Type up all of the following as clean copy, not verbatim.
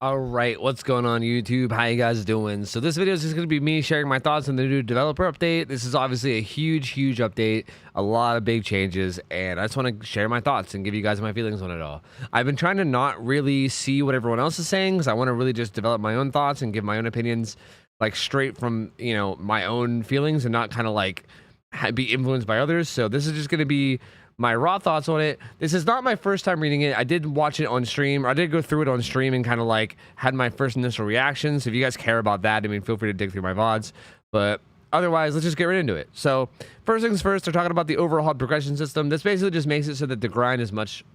All right, what's going on YouTube? How you guys doing? So this video is just going to be me sharing my thoughts on the new developer update. This is obviously a huge update, a lot of big changes, and I just want to share my thoughts and give you guys my feelings on it all. I've been trying to not really see what everyone else is saying because I want to really just develop my own thoughts and give my own opinions, like straight from, you know, my own feelings and not kind of like be influenced by others. So this is just going to be my raw thoughts on it. This is not my first time reading it. I did watch it on stream. I did go through it on stream and kind of like had my first initial reactions. So if you guys care about that, I mean, feel free to dig through my VODs. But otherwise, let's just get right into it. So first things first, they're talking about the overhaul progression system. This basically just makes it so that the grind is much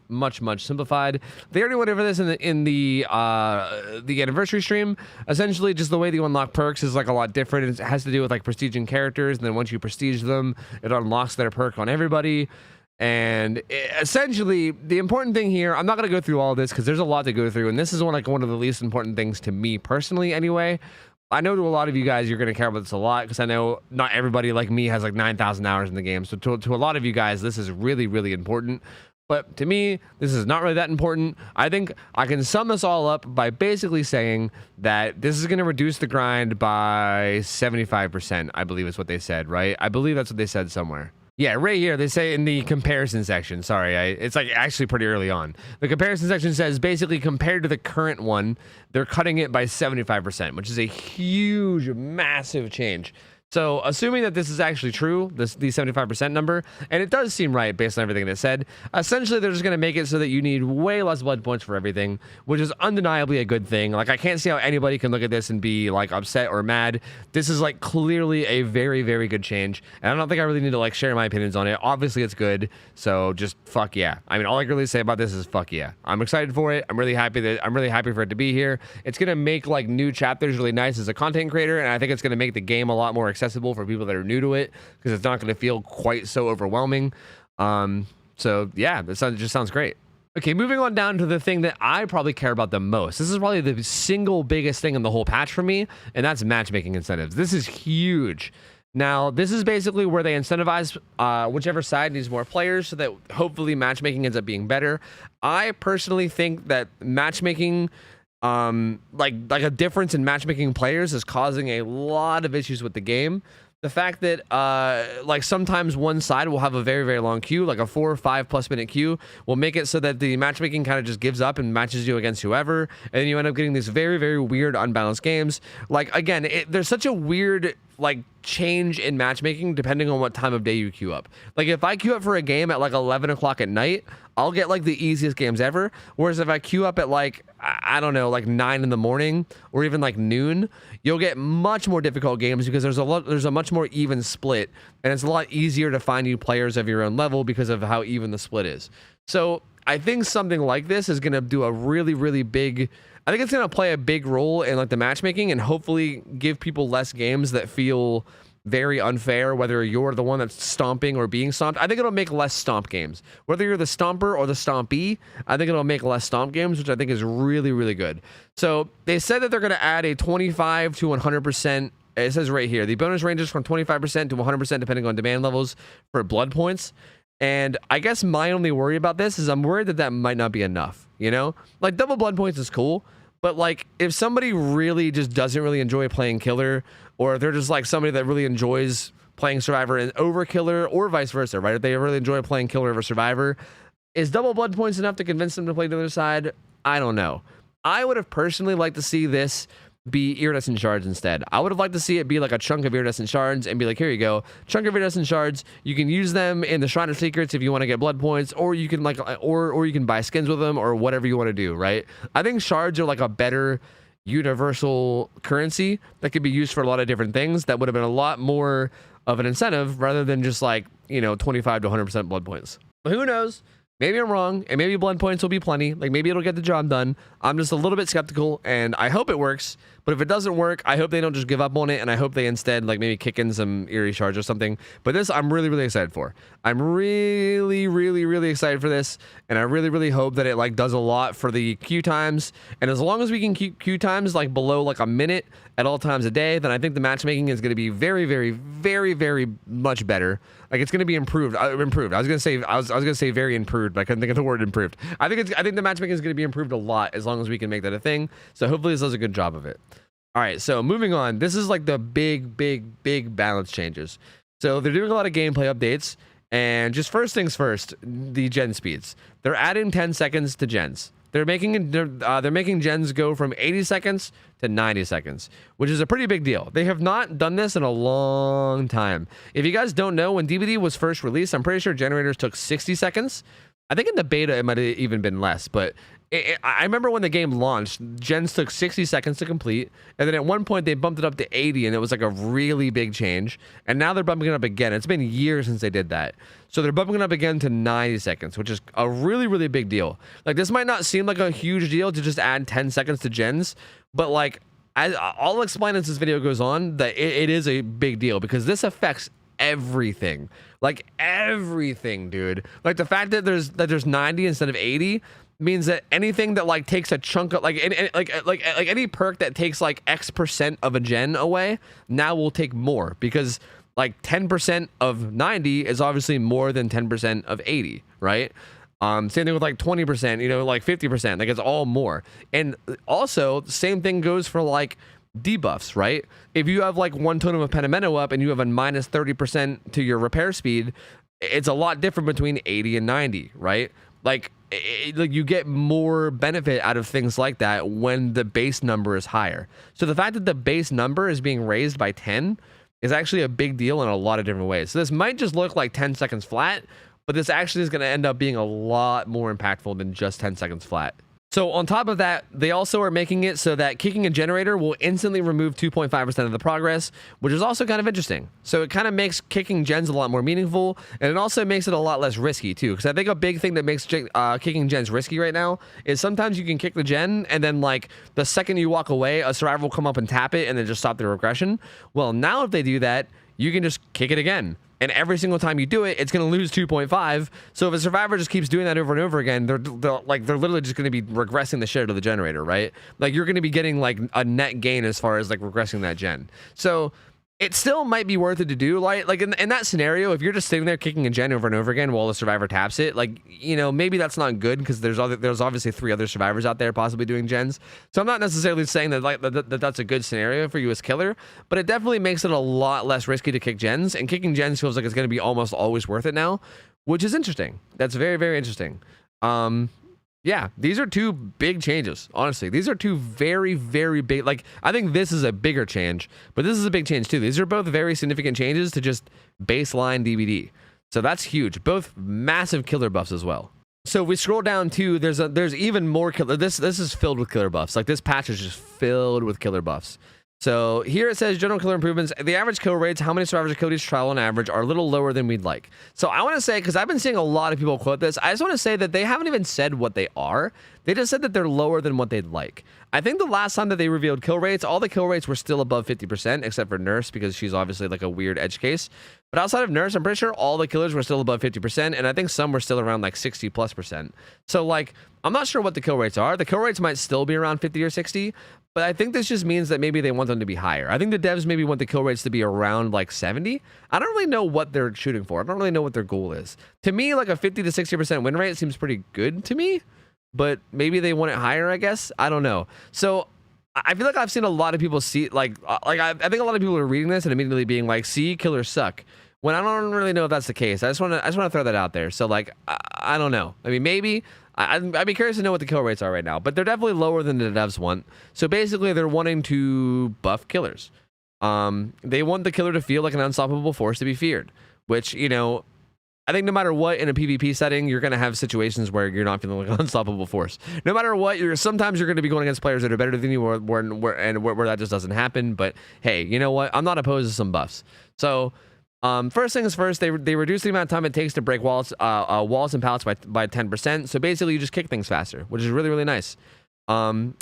simplified. They already went over this in the anniversary stream. Essentially, just the way that you unlock perks is like a lot different. It has to do with like prestiging characters, and then once you prestige them, it unlocks their perk on everybody. And essentially, the important thing here, I'm not going to go through all of this because there's a lot to go through, and this is one of the least important things to me personally anyway. I know to a lot of you guys, you're going to care about this a lot because I know not everybody like me has like 9,000 hours in the game. So to a lot of you guys, this is really important. But to me, this is not really that important. I think I can sum this all up by basically saying that this is going to reduce the grind by 75%, I believe is what they said, right? I believe that's what they said somewhere. Yeah, right here, they say in the comparison section, sorry, it's like actually pretty early on. The comparison section says basically compared to the current one, they're cutting it by 75%, which is a huge, massive change. So assuming that this is actually true, the 75% number, and it does seem right based on everything that it said, essentially they're just going to make it so that you need way less blood points for everything, which is undeniably a good thing. Like, I can't see how anybody can look at this and be like upset or mad. This is like clearly a very good change, and I don't think I really need to like share my opinions on it. Obviously it's good, so just fuck yeah. I mean, all I can really say about this is fuck yeah. I'm excited for it. I'm really happy for it to be here. It's going to make like new chapters really nice as a content creator, and I think it's going to make the game a lot more accessible for people that are new to it because it's not going to feel quite so overwhelming. So yeah, this just sounds great. Okay, moving on down to the thing that I probably care about the most. This is probably the single biggest thing in the whole patch for me, and that's matchmaking incentives. This is huge. Now, this is basically where they incentivize whichever side needs more players so that hopefully matchmaking ends up being better. I personally think that matchmaking, like a difference in matchmaking players is causing a lot of issues with the game. The fact that like sometimes one side will have a very long queue, like a 4 or 5+ minute queue, will make it so that the matchmaking kind of just gives up and matches you against whoever, and then you end up getting these very weird unbalanced games. Like, again, there's such a weird like change in matchmaking depending on what time of day you queue up. Like, if I queue up for a game at like 11 o'clock at night, I'll get like the easiest games ever. Whereas if I queue up at like, I don't know, like 9 in the morning or even like noon, you'll get much more difficult games because there's a much more even split, and it's a lot easier to find you players of your own level because of how even the split is. So I think something like this is going to do a really big, I think it's going to play a big role in like the matchmaking and hopefully give people less games that feel very unfair, whether you're the one that's stomping or being stomped. I think it'll make less stomp games. Whether you're the stomper or the stompee, I think it'll make less stomp games, which I think is really good. So they said that they're going to add a 25 to 100%. It says right here, the bonus ranges from 25% to 100% depending on demand levels for blood points. And I guess my only worry about this is I'm worried that that might not be enough, you know? Like, double blood points is cool, but like if somebody really just doesn't really enjoy playing killer, or they're just like somebody that really enjoys playing survivor and over killer, or vice versa, right? If they really enjoy playing killer over survivor, is double blood points enough to convince them to play the other side? I don't know. I would have personally liked to see this be iridescent shards instead. I would have liked to see it be like a chunk of iridescent shards and be like, here you go, chunk of iridescent shards. You can use them in the Shrine of Secrets if you want to get blood points, or you can like, or you can buy skins with them, or whatever you want to do, right? I think shards are like a better universal currency that could be used for a lot of different things. That would have been a lot more of an incentive rather than just like, you know, 25 to 100% blood points. But who knows? Maybe I'm wrong, and maybe blood points will be plenty. Like, maybe it'll get the job done. I'm just a little bit skeptical, and I hope it works. But if it doesn't work, I hope they don't just give up on it, and I hope they instead like maybe kick in some Eerie Charge or something. But this I'm really, really excited for. I'm really, really, really excited for this, and I really, really hope that it like does a lot for the queue times. And as long as we can keep queue times like below like a minute at all times a day, then I think the matchmaking is going to be very, very, very, very much better. Like it's going to be improved. Improved. I was gonna say very improved, but I couldn't think of the word improved. I think the matchmaking is going to be improved a lot as long as we can make that a thing. So hopefully this does a good job of it. All right. So moving on. This is like the big balance changes. So they're doing a lot of gameplay updates, and just first things first, the gen speeds. They're adding 10 seconds to gens. They're making gens go from 80 seconds to 90 seconds, which is a pretty big deal. They have not done this in a long time. If you guys don't know, when DBD was first released, I'm pretty sure generators took 60 seconds. I think in the beta it might have even been less, but I remember when the game launched, gens took 60 seconds to complete, and then at one point they bumped it up to 80, and it was like a really big change, and now they're bumping it up again. It's been years since they did that. So they're bumping it up again to 90 seconds, which is a really, really big deal. Like, this might not seem like a huge deal to just add 10 seconds to gens, but like, I'll explain as this video goes on that it is a big deal, because this affects everything. Like, everything, dude. Like, the fact that there's 90 instead of 80 means that anything that like takes a chunk of like any perk that takes like X% of a gen away now will take more, because like 10% of 90 is obviously more than 10% of 80, right? Same thing with like 20%, you know, like 50%, like it's all more. And also the same thing goes for like debuffs, right? If you have like one totem of Pentimento up and you have a minus 30% to your repair speed, it's a lot different between 80 and 90, right? Like, like you get more benefit out of things like that when the base number is higher. So the fact that the base number is being raised by 10 is actually a big deal in a lot of different ways. So this might just look like 10 seconds flat, but this actually is going to end up being a lot more impactful than just 10 seconds flat. So on top of that, they also are making it so that kicking a generator will instantly remove 2.5% of the progress, which is also kind of interesting. So it kind of makes kicking gens a lot more meaningful, and it also makes it a lot less risky too. Because I think a big thing that makes kicking gens risky right now is sometimes you can kick the gen, and then like the second you walk away, a survivor will come up and tap it and then just stop the regression. Well, now if they do that, you can just kick it again. And every single time you do it, it's going to lose 2.5. So if a survivor just keeps doing that over and over again, they're literally just going to be regressing the shit out of the generator, right? Like, you're going to be getting like a net gain as far as like regressing that gen. So it still might be worth it to do. Like in that scenario, if you're just sitting there kicking a gen over and over again while the survivor taps it, like, you know, maybe that's not good, because there's obviously 3 other survivors out there possibly doing gens. So I'm not necessarily saying that like that's a good scenario for you as killer, but it definitely makes it a lot less risky to kick gens, and kicking gens feels like it's going to be almost always worth it now, which is interesting. That's very, very interesting. Yeah, these are 2 big changes. Honestly, these are 2 very, very big. Like, I think this is a bigger change, but this is a big change too. These are both very significant changes to just baseline DBD. So that's huge. Both massive killer buffs as well. So if we scroll down too, there's even more killer. This is filled with killer buffs. Like, this patch is just filled with killer buffs. So here it says general killer improvements. The average kill rates, how many survivors kill each trial on average, are a little lower than we'd like. So I want to say, because I've been seeing a lot of people quote this, I just want to say that they haven't even said what they are. They just said that they're lower than what they'd like. I think the last time that they revealed kill rates, all the kill rates were still above 50%, except for Nurse, because she's obviously like a weird edge case. But outside of Nurse, I'm pretty sure all the killers were still above 50%, and I think some were still around like 60+%. So like, I'm not sure what the kill rates are. The kill rates might still be around 50 or 60, but I think this just means that maybe they want them to be higher. I think the devs maybe want the kill rates to be around like 70. I don't really know what they're shooting for. I don't really know what their goal is. To me, like a 50 to 60% win rate seems pretty good to me, but maybe they want it higher, I guess. I don't know. So I feel like I've seen a lot of people see, I think a lot of people are reading this and immediately being like, see, killers suck. When I don't really know if that's the case. I just want to throw that out there. So like, I don't know. I mean, maybe I'd be curious to know what the kill rates are right now, but they're definitely lower than the devs want. So basically, they're wanting to buff killers. They want the killer to feel like an unstoppable force to be feared, which, you know, I think no matter what, in a PvP setting, you're going to have situations where you're not feeling like an unstoppable force. No matter what, sometimes you're going to be going against players that are better than you, where that just doesn't happen. But hey, you know what? I'm not opposed to some buffs. So first things first, they reduce the amount of time it takes to break walls and pallets by 10%. So basically, you just kick things faster, which is really, really nice.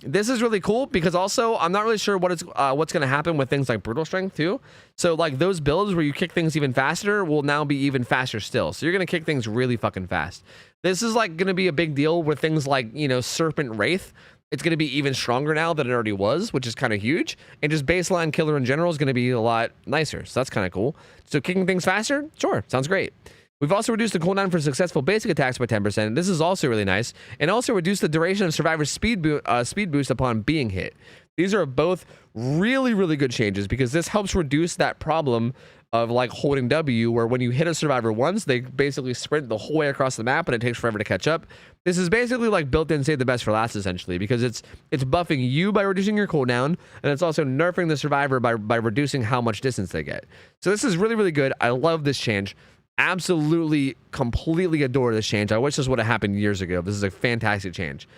This is really cool because also I'm not really sure what's going to happen with things like brutal strength too. So like those builds where you kick things even faster will now be even faster still. So you're going to kick things really fucking fast. This is like going to be a big deal with things like, you know, Serpent Wraith. It's going to be even stronger now than it already was, which is kind of huge. And just baseline killer in general is going to be a lot nicer. So that's kind of cool. So kicking things faster, sure, sounds great. We've also reduced the cooldown for successful basic attacks by 10%. This is also really nice. And also reduced the duration of survivor's speed boost upon being hit. These are both really, really good changes because this helps reduce that problem of like holding W, where when you hit a survivor once, they basically sprint the whole way across the map and it takes forever to catch up. This is basically like built-in save the best for last, essentially, because it's buffing you by reducing your cooldown, and it's also nerfing the survivor by reducing how much distance they get. So this is really, really good. I love this change. Absolutely, completely adore this change. I wish this would have happened years ago. This is a fantastic change.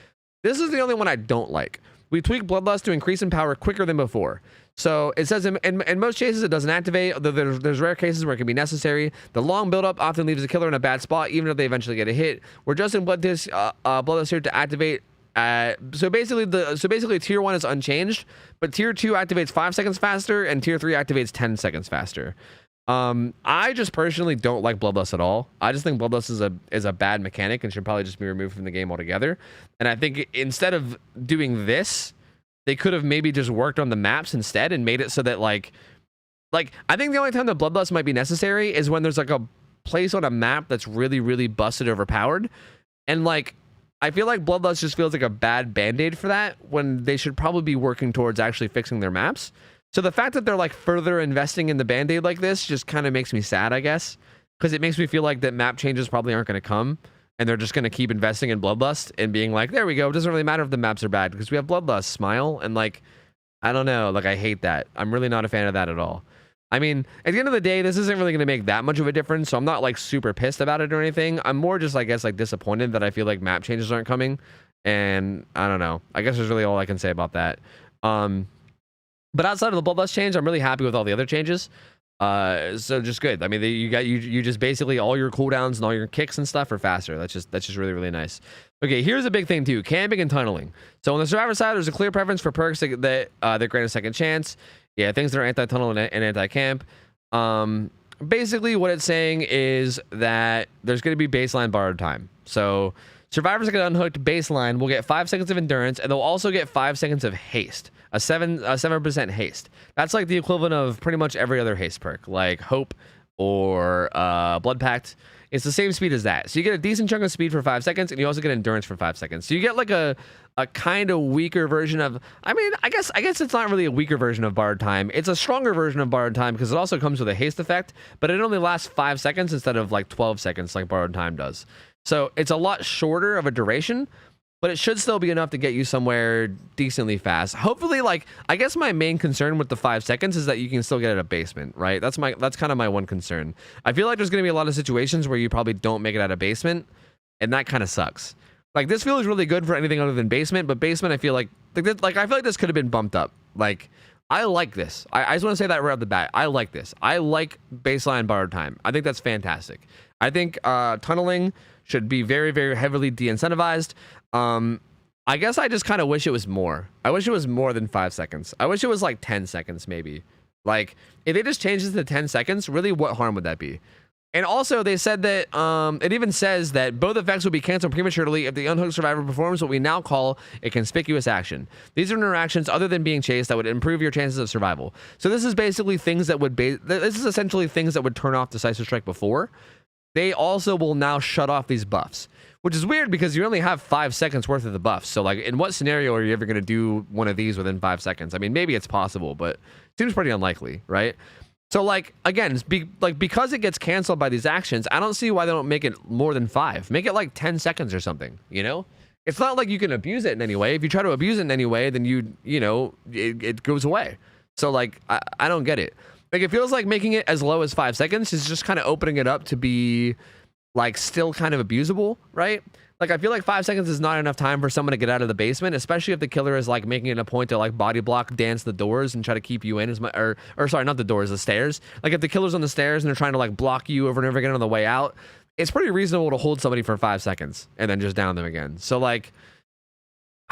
This is the only one I don't like. We tweak Bloodlust to increase in power quicker than before. So it says in most cases it doesn't activate, although there's rare cases where it can be necessary. The long buildup often leaves a killer in a bad spot, even if they eventually get a hit. We're just in Bloodlust here to activate. So basically tier 1 is unchanged, but tier 2 activates 5 seconds faster, and tier 3 activates 10 seconds faster. I just personally don't like Bloodlust at all. I just think Bloodlust is a bad mechanic and should probably just be removed from the game altogether. And I think instead of doing this, they could have maybe just worked on the maps instead and made it so that like I think the only time that Bloodlust might be necessary is when there's like a place on a map that's really, really busted overpowered. And like I feel like Bloodlust just feels like a bad band-aid for that, when they should probably be working towards actually fixing their maps. So the fact that they're like further investing in the band-aid like this just kind of makes me sad, I guess, because it makes me feel like that map changes probably aren't going to come, and they're just going to keep investing in Bloodlust and being like, there we go, it doesn't really matter if the maps are bad because we have Bloodlust, smile. And like, I don't know, like I hate that. I'm really not a fan of that at all. I mean, at the end of the day, this isn't really going to make that much of a difference, so I'm not like super pissed about it or anything. I'm more just, I guess, like disappointed that I feel like map changes aren't coming, and I don't know. I guess that's really all I can say about that. But outside of the Bloodlust change, I'm really happy with all the other changes. So just good. I mean, you just basically all your cooldowns and all your kicks and stuff are faster. That's just really, really nice. Okay, here's a big thing too: camping and tunneling. So on the survivor side, there's a clear preference for perks that grant a second chance. Yeah, things that are anti-tunnel and anti-camp. Basically, what it's saying is that there's going to be baseline borrowed time. So survivors that get unhooked baseline will get 5 seconds of endurance, and they'll also get 5 seconds of haste. A 7% haste. That's like the equivalent of pretty much every other haste perk, like Hope or Blood Pact. It's the same speed as that. So you get a decent chunk of speed for 5 seconds, and you also get endurance for 5 seconds. So you get like a kind of weaker version of, I mean, I guess it's not really a weaker version of borrowed time. It's a stronger version of borrowed time because it also comes with a haste effect, but it only lasts 5 seconds instead of like 12 seconds like borrowed time does. So it's a lot shorter of a duration, but it should still be enough to get you somewhere decently fast. Hopefully, like, I guess my main concern with the 5 seconds is that you can still get at a basement, right? That's kind of my one concern. I feel like there's going to be a lot of situations where you probably don't make it at a basement, and that kind of sucks. Like, this feels really good for anything other than basement, but basement, I feel like I feel like this could have been bumped up. Like, I like this. I just want to say that right off the bat. I like this. I like baseline borrowed time. I think that's fantastic. I think tunneling should be very, very heavily de-incentivized. I guess I just kind of wish it was more. I wish it was more than 5 seconds. I wish it was like 10 seconds, maybe. Like, if they just changed it to 10 seconds, really, what harm would that be? And also, they said that, it even says that both effects will be canceled prematurely if the unhooked survivor performs what we now call a conspicuous action. These are interactions other than being chased that would improve your chances of survival. So this is basically things that would this is essentially things that would turn off Decisive Strike before. They also will now shut off these buffs, which is weird because you only have 5 seconds worth of the buffs. So like, in what scenario are you ever going to do one of these within 5 seconds? I mean, maybe it's possible, but it seems pretty unlikely, right? So like, again, because it gets canceled by these actions, I don't see why they don't make it more than 5. Make it like 10 seconds or something, you know? It's not like you can abuse it in any way. If you try to abuse it in any way, then you know, it goes away. So like, I don't get it. Like, it feels like making it as low as 5 seconds is just kind of opening it up to be like still kind of abusable, right? Like, I feel like 5 seconds is not enough time for someone to get out of the basement, especially if the killer is like making it a point to like body block, dance the doors, and try to keep you in as much, or sorry, not the doors, the stairs. Like, if the killer's on the stairs and they're trying to like block you over and over again on the way out, it's pretty reasonable to hold somebody for 5 seconds and then just down them again. So like,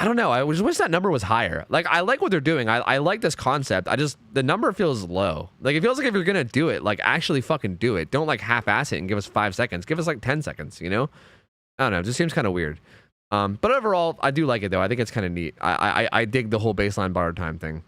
I don't know. I just wish that number was higher. Like, I like what they're doing. I like this concept. The number feels low. Like, it feels like if you're gonna do it, like, actually fucking do it. Don't like half-ass it and give us 5 seconds. Give us like 10 seconds, you know? I don't know. It just seems kind of weird. But overall, I do like it though. I think it's kind of neat. I dig the whole baseline borrowed time thing.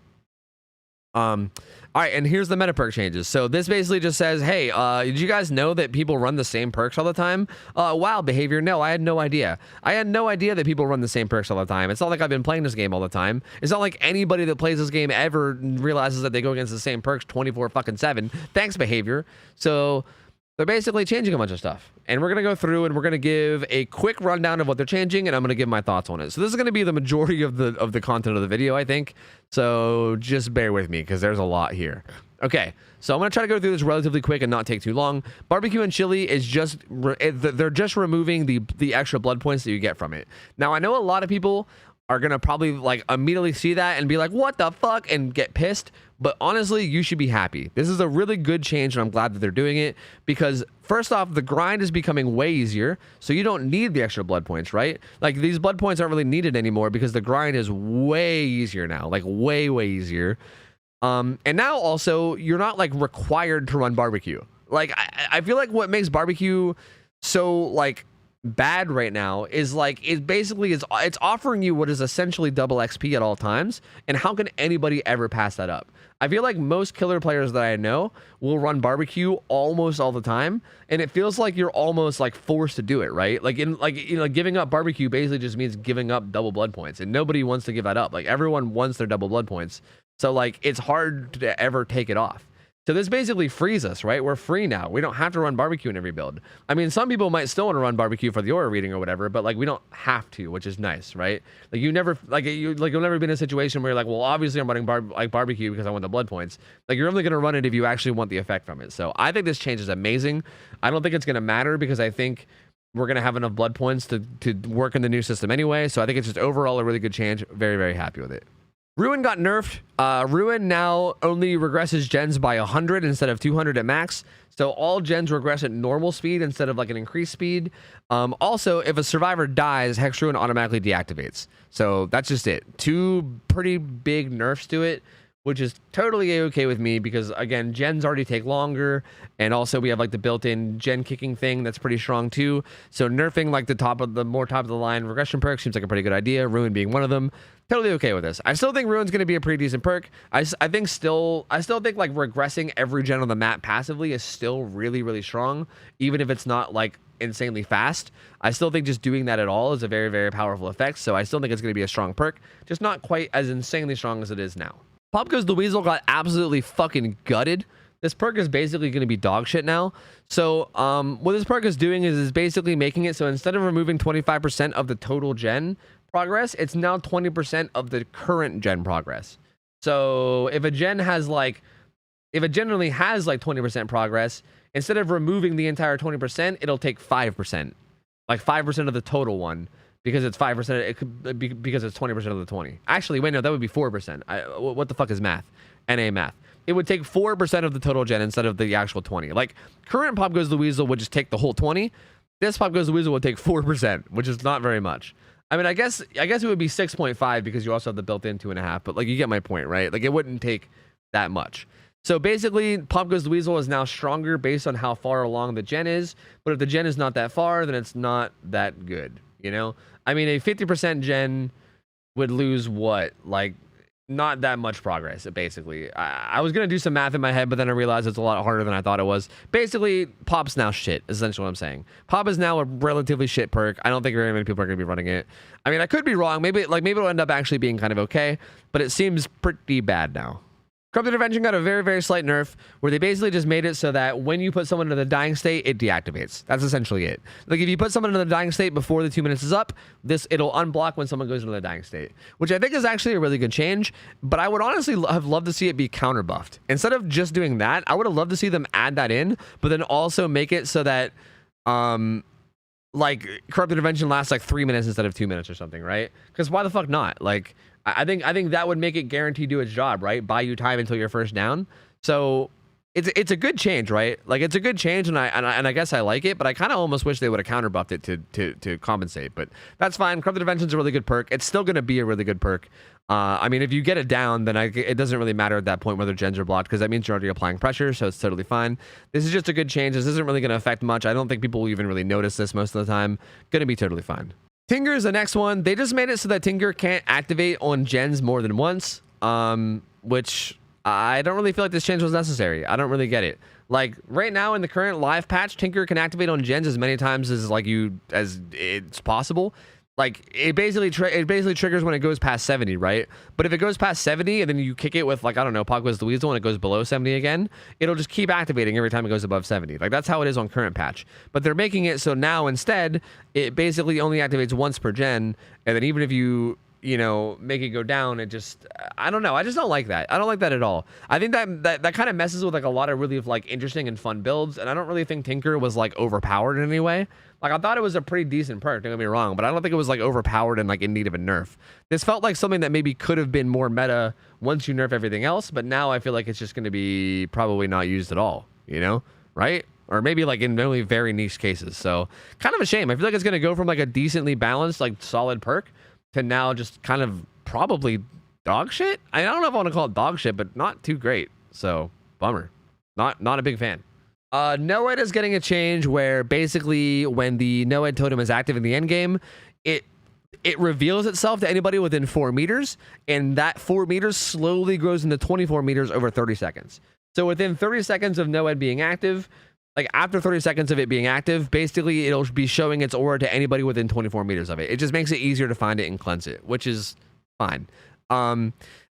All right, and here's the meta perk changes. So this basically just says, hey, did you guys know that people run the same perks all the time? Wow, behavior. No, I had no idea. I had no idea that people run the same perks all the time. It's not like I've been playing this game all the time. It's not like anybody that plays this game ever realizes that they go against the same perks 24/7. Thanks, behavior. So they're basically changing a bunch of stuff. And we're going to go through and we're going to give a quick rundown of what they're changing, and I'm going to give my thoughts on it. So this is going to be the majority of the content of the video, I think. So just bear with me because there's a lot here. Okay, so I'm going to try to go through this relatively quick and not take too long. Barbecue and chili is just, they're just removing the extra blood points that you get from it. Now, I know a lot of people are going to probably like immediately see that and be like, what the fuck, and get pissed. But honestly, you should be happy. This is a really good change, and I'm glad that they're doing it because first off, the grind is becoming way easier, so you don't need the extra blood points, right? Like, these blood points aren't really needed anymore because the grind is way easier now, like way easier. And now also, you're not like required to run barbecue. Like, I feel like what makes barbecue so like bad right now is like it's offering you what is essentially double XP at all times, and how can anybody ever pass that up? I feel like most killer players that I know will run barbecue almost all the time, and it feels like you're almost like forced to do it, right? Like giving up barbecue basically just means giving up double blood points, and nobody wants to give that up. Like, everyone wants their double blood points, so like it's hard to ever take it off. So this basically frees us, right? We're free now. We don't have to run barbecue in every build. I mean, some people might still want to run barbecue for the aura reading or whatever, but like we don't have to, which is nice, right? Like you'll never be in a situation where you're like, well, obviously I'm running barbecue because I want the blood points. Like, you're only going to run it if you actually want the effect from it. So I think this change is amazing. I don't think it's going to matter because I think we're going to have enough blood points to work in the new system anyway. So I think it's just overall a really good change. Very happy with it. Ruin got nerfed. Ruin now only regresses gens by 100 instead of 200 at max. So all gens regress at normal speed instead of like an increased speed. Also, if a survivor dies, Hex Ruin automatically deactivates. So that's just it. 2 pretty big nerfs to it, which is totally okay with me because, again, gens already take longer, and also we have like the built-in gen kicking thing that's pretty strong too. So nerfing like the more top of the line regression perk seems like a pretty good idea, Ruin being one of them. Totally okay with this. I still think Ruin's going to be a pretty decent perk. I still think like regressing every gen on the map passively is still really strong, even if it's not like insanely fast. I still think just doing that at all is a very powerful effect, so I still think it's going to be a strong perk, just not quite as insanely strong as it is now. Pop Goes the Weasel got absolutely fucking gutted. This perk is basically going to be dog shit now. So what this perk is doing is basically making it so instead of removing 25% of the total gen progress, it's now 20% of the current gen progress. So if a gen only has like 20% progress, instead of removing the entire 20%, it'll take 5%, like 5% of the total one. Because it's 5%, it could be because it's 20% of the 20. Actually, wait, no, that would be 4%. What the fuck is math? NA math. It would take 4% of the total gen instead of the actual 20. Like, current Pop Goes the Weasel would just take the whole 20. This Pop Goes the Weasel would take 4%, which is not very much. I mean, I guess it would be 6.5 because you also have the built-in 2.5. But like, you get my point, right? Like, it wouldn't take that much. So basically, Pop Goes the Weasel is now stronger based on how far along the gen is. But if the gen is not that far, then it's not that good. You know, I mean, a 50% gen would lose what? Like, not that much progress, basically. I was going to do some math in my head, but then I realized it's a lot harder than I thought it was. Basically, Pop's now shit, is essentially what I'm saying. Pop is now a relatively shit perk. I don't think very many people are going to be running it. I mean, I could be wrong. Maybe it'll end up actually being kind of okay, but it seems pretty bad now. Corrupted Intervention got a very slight nerf where they basically just made it so that when you put someone into the dying state, it deactivates. That's essentially it. Like, if you put someone into the dying state before the 2 minutes is up, it'll unblock when someone goes into the dying state, which I think is actually a really good change, but I would honestly have loved to see it be counter buffed. Instead of just doing that, I would have loved to see them add that in, but then also make it so that like Corrupted Intervention lasts like 3 minutes instead of 2 minutes or something, right? Because why the fuck not? Like, I think that would make it guaranteed do its job, right? Buy you time until you're first down. So it's a good change, right? Like it's a good change, and I guess I like it, but I kind of almost wish they would have counter buffed it to compensate. But that's fine. Corrupted Invention's a really good perk. It's still gonna be a really good perk. I mean, if you get it down, then it doesn't really matter at that point whether gens are blocked, because that means you're already applying pressure, so it's totally fine. This is just a good change. This isn't really gonna affect much. I don't think people will even really notice this most of the time. Gonna be totally fine. Tinker is the next one. They just made it so that Tinker can't activate on gens more than once, which I don't really feel like this change was necessary. I don't really get it. Like right now in the current live patch, Tinker can activate on gens as many times as as it's possible. Like it basically triggers when it goes past 70, right? But if it goes past 70 and then you kick it with, like, I don't know, Pogwa's the Weasel, and it goes below 70 again, it'll just keep activating every time it goes above 70. Like that's how it is on current patch. But they're making it so now instead it basically only activates once per gen, and then even if you make it go down, it just, I don't know. I just don't like that. I don't like that at all. I think that kind of messes with like a lot of really like interesting and fun builds, and I don't really think Tinker was like overpowered in any way. Like I thought it was a pretty decent perk, don't get me wrong, but I don't think it was like overpowered and like in need of a nerf. This felt like something that maybe could have been more meta once you nerf everything else, but now I feel like it's just going to be probably not used at all, right? Or maybe like in only very niche cases. So kind of a shame. I feel like it's going to go from like a decently balanced, like solid perk to now just kind of probably dog shit. I don't know if I want to call it dog shit, but not too great. So bummer. Not a big fan. NOED is getting a change where basically when the NOED totem is active in the end game, it reveals itself to anybody within 4 meters, and that 4 meters slowly grows into 24 meters over 30 seconds. So within 30 seconds of NOED being active, like after 30 seconds of it being active, basically it'll be showing its aura to anybody within 24 meters of it. It just makes it easier to find it and cleanse it, which is fine.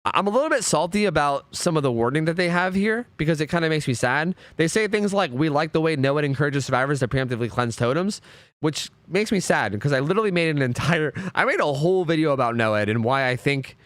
I'm a little bit salty about some of the wording that they have here because it kind of makes me sad. They say things like, we like the way NOED encourages survivors to preemptively cleanse totems, which makes me sad because I literally made I made a whole video about NOED and why I think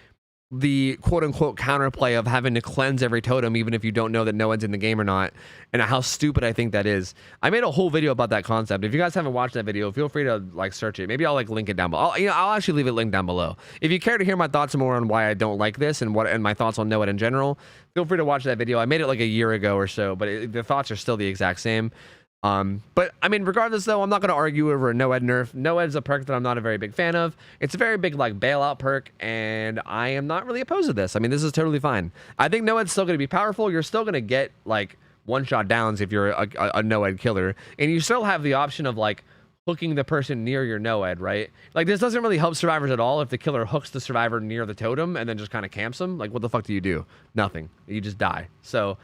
the quote-unquote counterplay of having to cleanse every totem even if you don't know that NOED's in the game or not, and how stupid I think that is. I made a whole video about that concept. If you guys haven't watched that video, feel free to like search it. Maybe I'll like link it down below. I'll actually leave it linked down below. If you care to hear my thoughts more on why I don't like this and my thoughts on NOED in general, feel free to watch that video. I made it like a year ago or so, but the thoughts are still the exact same. But I mean, regardless though, I'm not going to argue over a NOED nerf. NOED is a perk that I'm not a very big fan of. It's a very big like bailout perk, and I am not really opposed to this. I mean, this is totally fine. I think NOED's still going to be powerful. You're still going to get like one-shot downs if you're a NOED killer, and you still have the option of like hooking the person near your NOED, right? Like this doesn't really help survivors at all if the killer hooks the survivor near the totem and then just kind of camps them. Like what the fuck do you do? Nothing. You just die. So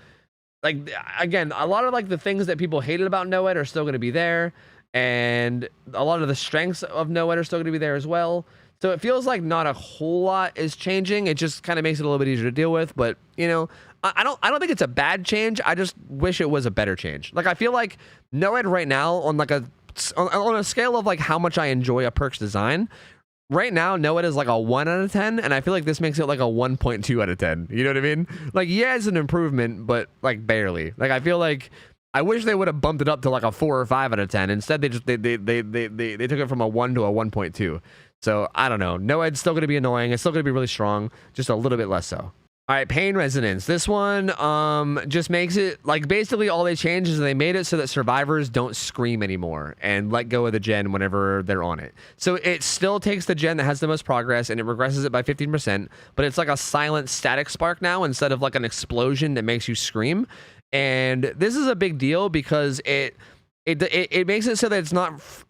like, again, a lot of like the things that people hated about NOED are still going to be there, and a lot of the strengths of NOED are still going to be there as well. So it feels like not a whole lot is changing. It just kind of makes it a little bit easier to deal with. But I don't think it's a bad change. I just wish it was a better change. Like I feel like NOED right now on a scale of like how much I enjoy a perk's design, right now, NOED is like a 1 out of 10, and I feel like this makes it like a 1.2 out of 10. You know what I mean? Like, yeah, it's an improvement, but like barely. Like, I feel like I wish they would have bumped it up to like a 4 or 5 out of 10. Instead, they took it from a 1 to a 1.2. So I don't know. NOED's still going to be annoying. It's still going to be really strong, just a little bit less so. All right, Pain Resonance. This one just makes it like basically all they changed is they made it so that survivors don't scream anymore and let go of the gen whenever they're on it. So it still takes the gen that has the most progress and it regresses it by 15%, but it's like a silent static spark now instead of like an explosion that makes you scream. And this is a big deal because it makes it so that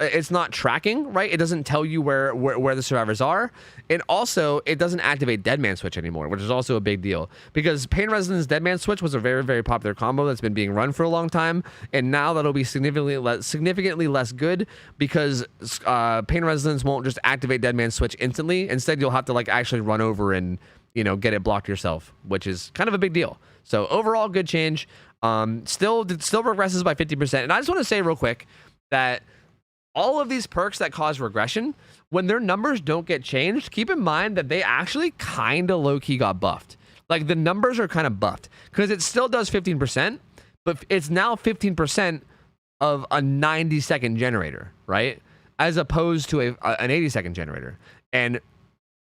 it's not tracking, right? It doesn't tell you where the survivors are. And also, it doesn't activate Deadman Switch anymore, which is also a big deal. Because Pain Resonance Deadman Switch was a very, very popular combo that's been being run for a long time. And now that'll be significantly less good because Pain Resonance won't just activate Deadman Switch instantly. Instead, you'll have to like actually run over and get it blocked yourself, which is kind of a big deal. So overall, good change. Still regresses by 50%. And I just want to say real quick that all of these perks that cause regression, when their numbers don't get changed, keep in mind that they actually kind of low-key got buffed. Like the numbers are kind of buffed because it still does 15%, but it's now 15% of a 90-second generator, right? As opposed to an 80-second generator. And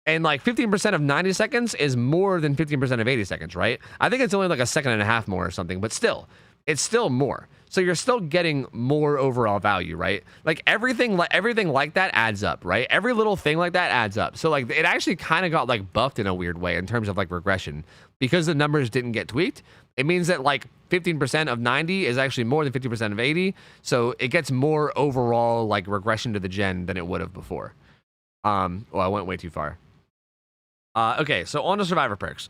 And like 15% of 90 seconds is more than 15% of 80 seconds, right? I think it's only like a second and a half more or something, but still, it's still more. So you're still getting more overall value, right? Like everything like that adds up, right? Every little thing like that adds up. So like it actually kind of got like buffed in a weird way in terms of like regression because the numbers didn't get tweaked. It means that like 15% of 90 is actually more than 50% of 80. So it gets more overall like regression to the gen than it would have before. Well, I went way too far. Okay, so on to survivor perks.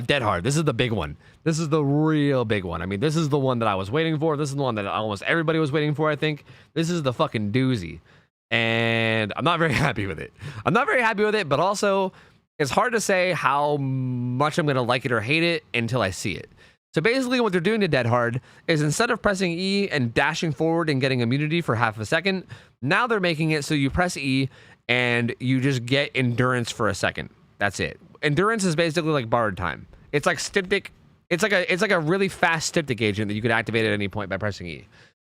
Dead Hard. This is the big one. This is the real big one. I mean, this is the one that I was waiting for. This is the one that almost everybody was waiting for, I think. This is the fucking doozy. And I'm not very happy with it. I'm not very happy with it, but also it's hard to say how much I'm going to like it or hate it until I see it. So basically what they're doing to Dead Hard is instead of pressing E and dashing forward and getting immunity for half a second, now they're making it so you press E and you just get endurance for a second. That's it. Endurance is basically like borrowed time. It's like styptic. It's like a really fast styptic agent that you could activate at any point by pressing E.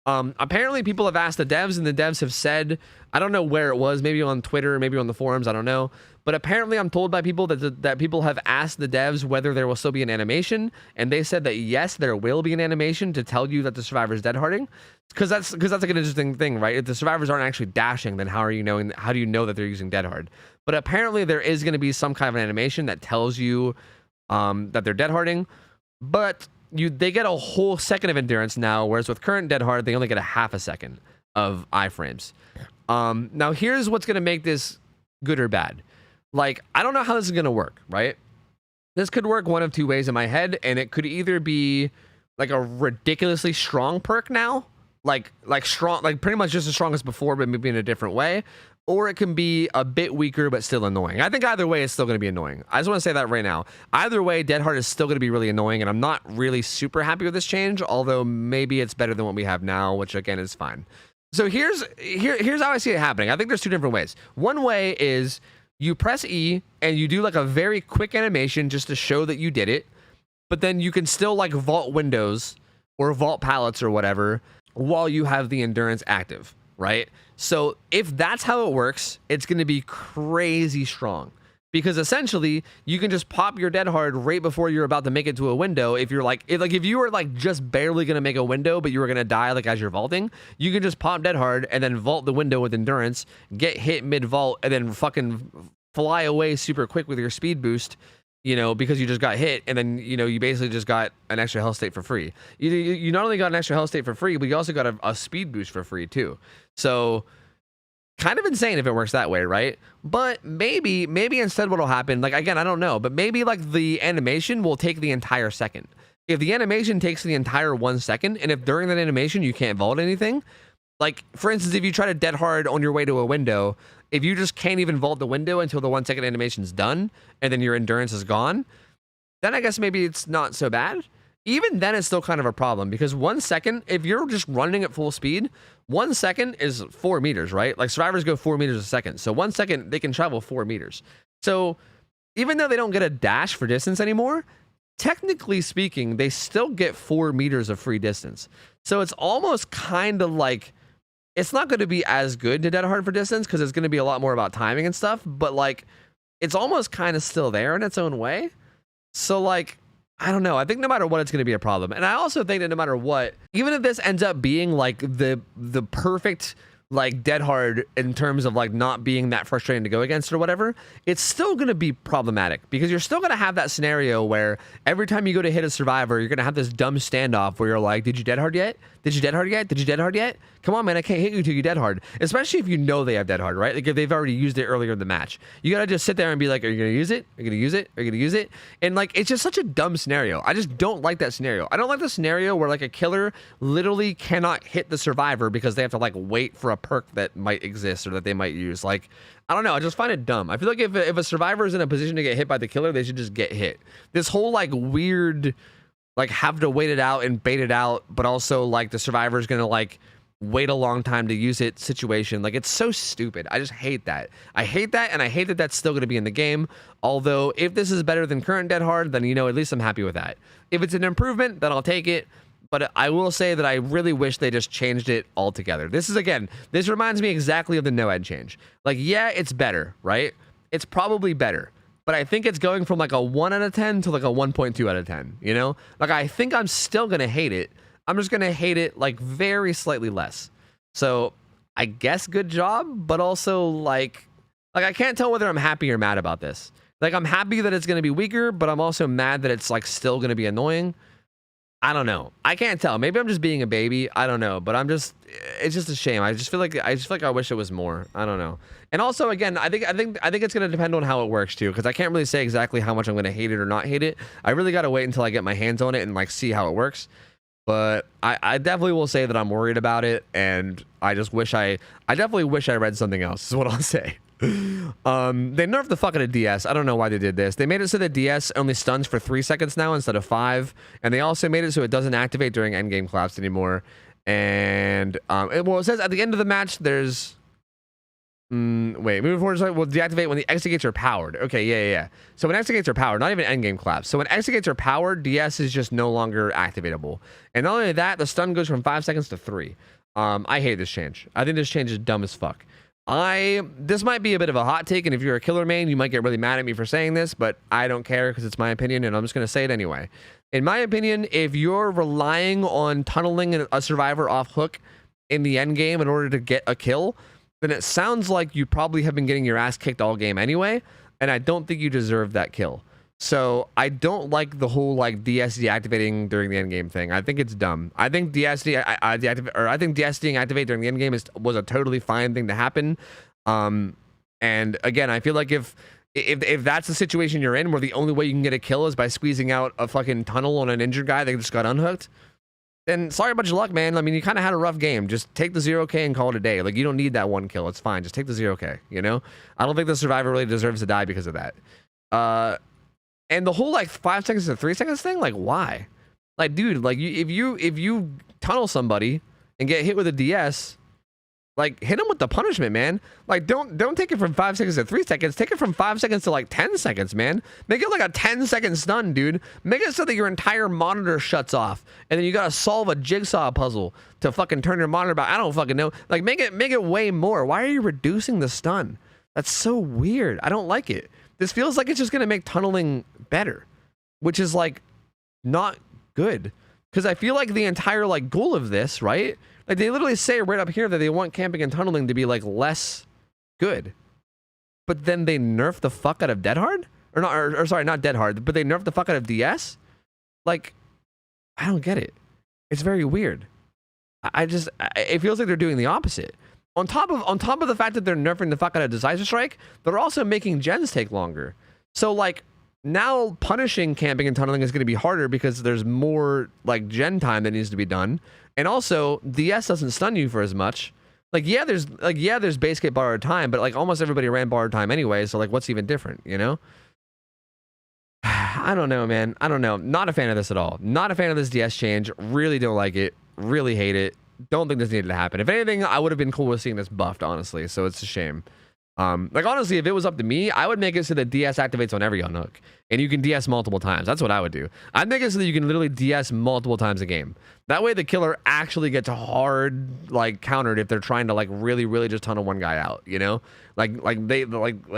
Apparently people have asked the devs, and the devs have said, I don't know where it was, maybe on Twitter, maybe on the forums, I don't know. But apparently I'm told by people that people have asked the devs whether there will still be an animation, and they said that yes, there will be an animation to tell you that the survivor's dead harding. Because that's like an interesting thing, right? If the survivors aren't actually dashing, then how do you know that they're using dead hard? But apparently there is going to be some kind of an animation that tells you that they're dead harding. But they get a whole second of endurance now, whereas with current dead hard, they only get a half a second of iframes. Now here's what's going to make this good or bad. Like, I don't know how this is going to work, right? This could work one of two ways in my head, and it could either be like a ridiculously strong perk now, like strong, like pretty much just as strong as before, but maybe in a different way, or it can be a bit weaker but still annoying. I think either way it's still going to be annoying. I just want to say that right now. Either way, Dead Hard is still going to be really annoying, and I'm not really super happy with this change, although maybe it's better than what we have now, which again is fine. So here's how I see it happening. I think there's two different ways. One way is you press E and you do like a very quick animation just to show that you did it, but then you can still like vault windows or vault pallets or whatever while you have the endurance active, right? So if that's how it works, it's going to be crazy strong, because essentially you can just pop your dead hard right before you're about to make it to a window. If you're like, if you were like just barely going to make a window, but you were going to die like as you're vaulting, you can just pop dead hard and then vault the window with endurance, get hit mid vault, and then fucking fly away super quick with your speed boost, you know, because you just got hit, and then, you know, you basically just got an extra health state for free. You not only got an extra health state for free, but you also got a speed boost for free too. So kind of insane if it works that way, right? But maybe instead what'll happen, like, again, I don't know, but maybe like the animation will take the entire second. If the animation takes the entire 1 second, and if during that animation you can't vault anything, like for instance, if you try to dead hard on your way to a window, if you just can't even vault the window until the 1 second animation's done, and then your endurance is gone, then I guess maybe it's not so bad. Even then, it's still kind of a problem, because 1 second, if you're just running at full speed, 1 second is 4 meters, right? Like survivors go 4 meters a second. So 1 second, they can travel 4 meters. So even though they don't get a dash for distance anymore, technically speaking, they still get 4 meters of free distance. So it's almost kind of like, it's not going to be as good to dead hard for distance, because it's going to be a lot more about timing and stuff, but like, it's almost kind of still there in its own way. So like, I don't know. I think no matter what, it's going to be a problem. And I also think that no matter what, even if this ends up being like the perfect like dead hard in terms of like not being that frustrating to go against or whatever, it's still going to be problematic, because you're still going to have that scenario where every time you go to hit a survivor, you're going to have this dumb standoff where you're like, did you dead hard yet? Did you dead hard yet? Did you dead hard yet? Come on, man, I can't hit you till you dead hard. Especially if you know they have dead hard, right? Like if they've already used it earlier in the match. You got to just sit there and be like, are you going to use it? Are you going to use it? Are you going to use it? And like, it's just such a dumb scenario. I just don't like that scenario. I don't like the scenario where like a killer literally cannot hit the survivor because they have to like wait for a perk that might exist or that they might use. Like, I don't know. I just find it dumb. I feel like if a survivor is in a position to get hit by the killer, they should just get hit. This whole like weird, like have to wait it out and bait it out, but also like the survivor is going to like wait a long time to use it situation. Like, it's so stupid. I just hate that. I hate that, and I hate that that's still going to be in the game. Although if this is better than current dead hard, then, you know, at least I'm happy with that. If it's an improvement, then I'll take it. But I will say that I really wish they just changed it altogether. This is, again, this reminds me exactly of the NOED change. Like, yeah, it's better, right? it's probably better. But I think it's going from like a 1 out of 10 to like a 1.2 out of 10, you know? Like, I think I'm still going to hate it. I'm just going to hate it like very slightly less. So I guess good job, but also like I can't tell whether I'm happy or mad about this. Like, I'm happy that it's going to be weaker, but I'm also mad that it's like still going to be annoying. I don't know. I can't tell. Maybe I'm just being a baby. I don't know. But it's just a shame. I just feel like I wish it was more. I don't know. And also, again, I think it's going to depend on how it works too, because I can't really say exactly how much I'm going to hate it or not hate it. I really got to wait until I get my hands on it and like see how it works. But I definitely will say that I'm worried about it, and I definitely wish I read something else, is what I'll say. They nerfed the fuck out of DS. I don't know why they did this. They made it so that DS only stuns for 3 seconds now instead of 5, and they also made it so it doesn't activate during endgame collapse anymore. And it says at the end of the match there's moving forward, will deactivate when the exit gates are powered. Okay, yeah. So when exit gates are powered, not even endgame collapse. So when exit gates are powered, DS is just no longer activatable. And not only that, the stun goes from 5 seconds to 3. I hate this change. I think this change is dumb as fuck. This might be a bit of a hot take, and if you're a killer main, you might get really mad at me for saying this, but I don't care because it's my opinion, and I'm just going to say it anyway. In my opinion, if you're relying on tunneling a survivor off hook in the end game in order to get a kill, then it sounds like you probably have been getting your ass kicked all game anyway, and I don't think you deserve that kill. So I don't like the whole like DS deactivating during the end game thing. I think it's dumb. I think DS deactivating activate during the end game was a totally fine thing to happen. And again, I feel like if that's the situation you're in, where the only way you can get a kill is by squeezing out a fucking tunnel on an injured guy that just got unhooked, then sorry about your luck, man. I mean, you kind of had a rough game. Just take the 0K and call it a day. Like, you don't need that one kill. It's fine. Just take the 0K, you know? I don't think the survivor really deserves to die because of that. And the whole like 5 seconds to 3 seconds thing, like, why? Like, dude, like, if you tunnel somebody and get hit with a DS, like, hit them with the punishment, man. Like, don't take it from 5 seconds to 3 seconds. Take it from 5 seconds to like 10 seconds, man. Make it like a 10-second stun, dude. Make it so that your entire monitor shuts off, and then you gotta solve a jigsaw puzzle to fucking turn your monitor back. I don't fucking know. Like, make it way more. Why are you reducing the stun? That's so weird. I don't like it. This feels like it's just going to make tunneling better, which is like not good, because I feel like the entire like goal of this, right? Like, they literally say right up here that they want camping and tunneling to be like less good, but then they nerf the fuck out of Dead Hard, or not, or sorry, not Dead Hard, but they nerf the fuck out of DS. Like, I don't get it. It's very weird. It feels like they're doing the opposite. On top of the fact that they're nerfing the fuck out of Decisive Strike, they're also making gens take longer. So like, now punishing camping and tunneling is going to be harder because there's more like gen time that needs to be done. And also, DS doesn't stun you for as much. Like, yeah, there's Basekit borrowed time, but like almost everybody ran borrowed time anyway, so like, what's even different, you know? I don't know, man. I don't know. Not a fan of this at all. Not a fan of this DS change. Really don't like it. Really hate it. Don't think this needed to happen. If anything, I would have been cool with seeing this buffed, honestly. So it's a shame. Like, honestly, if it was up to me, I would make it so that DS activates on every unhook, and you can DS multiple times. That's what I would do. I'd make it so that you can literally DS multiple times a game. That way, the killer actually gets hard like countered if they're trying to like really just tunnel one guy out. You know, like they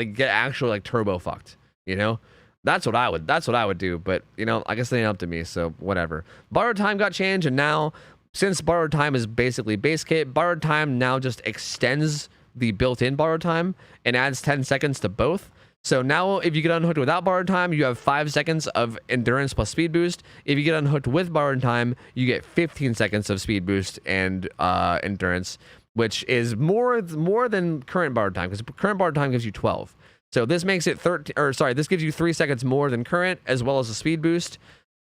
get actually like turbo fucked. You know. That's what I would do. But you know, I guess they ain't up to me. So whatever. Borrowed time got changed, and now, since borrowed time is basically Basekit, borrowed time now just extends the built-in borrowed time and adds 10 seconds to both. So now if you get unhooked without borrowed time, you have 5 seconds of endurance plus speed boost. If you get unhooked with borrowed time, you get 15 seconds of speed boost and endurance, which is more than current borrowed time, because current borrowed time gives you 12. So this makes it 13, or sorry, this gives you 3 seconds more than current, as well as a speed boost.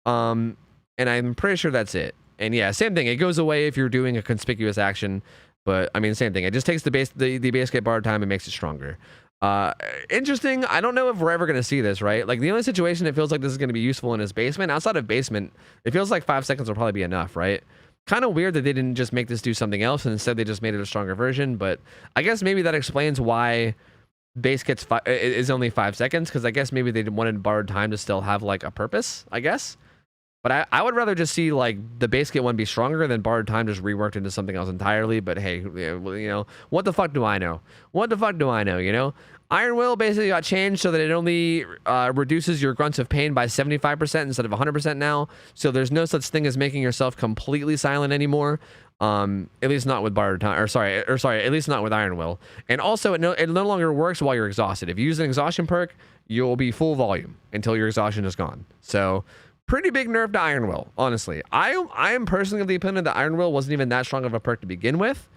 And I'm pretty sure that's it. And yeah, same thing. It goes away if you're doing a conspicuous action, but I mean, same thing. It just takes the Basekit borrowed time and makes it stronger. Interesting. I don't know if we're ever going to see this, right? Like, the only situation it feels like this is going to be useful in is basement. Outside of basement, it feels like 5 seconds will probably be enough, right? Kind of weird that they didn't just make this do something else, and instead they just made it a stronger version. But I guess maybe that explains why Basekit's is only 5 seconds, because I guess maybe they wanted borrowed time to still have like a purpose, I guess. But I would rather just see like the Basekit one be stronger than Borrowed Time just reworked into something else entirely. But hey, you know, what the fuck do I know? What the fuck do I know, you know? Iron Will basically got changed so that it only reduces your grunts of pain by 75% instead of 100% now. So there's no such thing as making yourself completely silent anymore. At least not with Borrowed Time, or sorry, at least not with Iron Will. And also, it no longer works while you're exhausted. If you use an exhaustion perk, you'll be full volume until your exhaustion is gone. So pretty big nerf to Iron Will, honestly. I am personally of the opinion that Iron Will wasn't even that strong of a perk to begin with.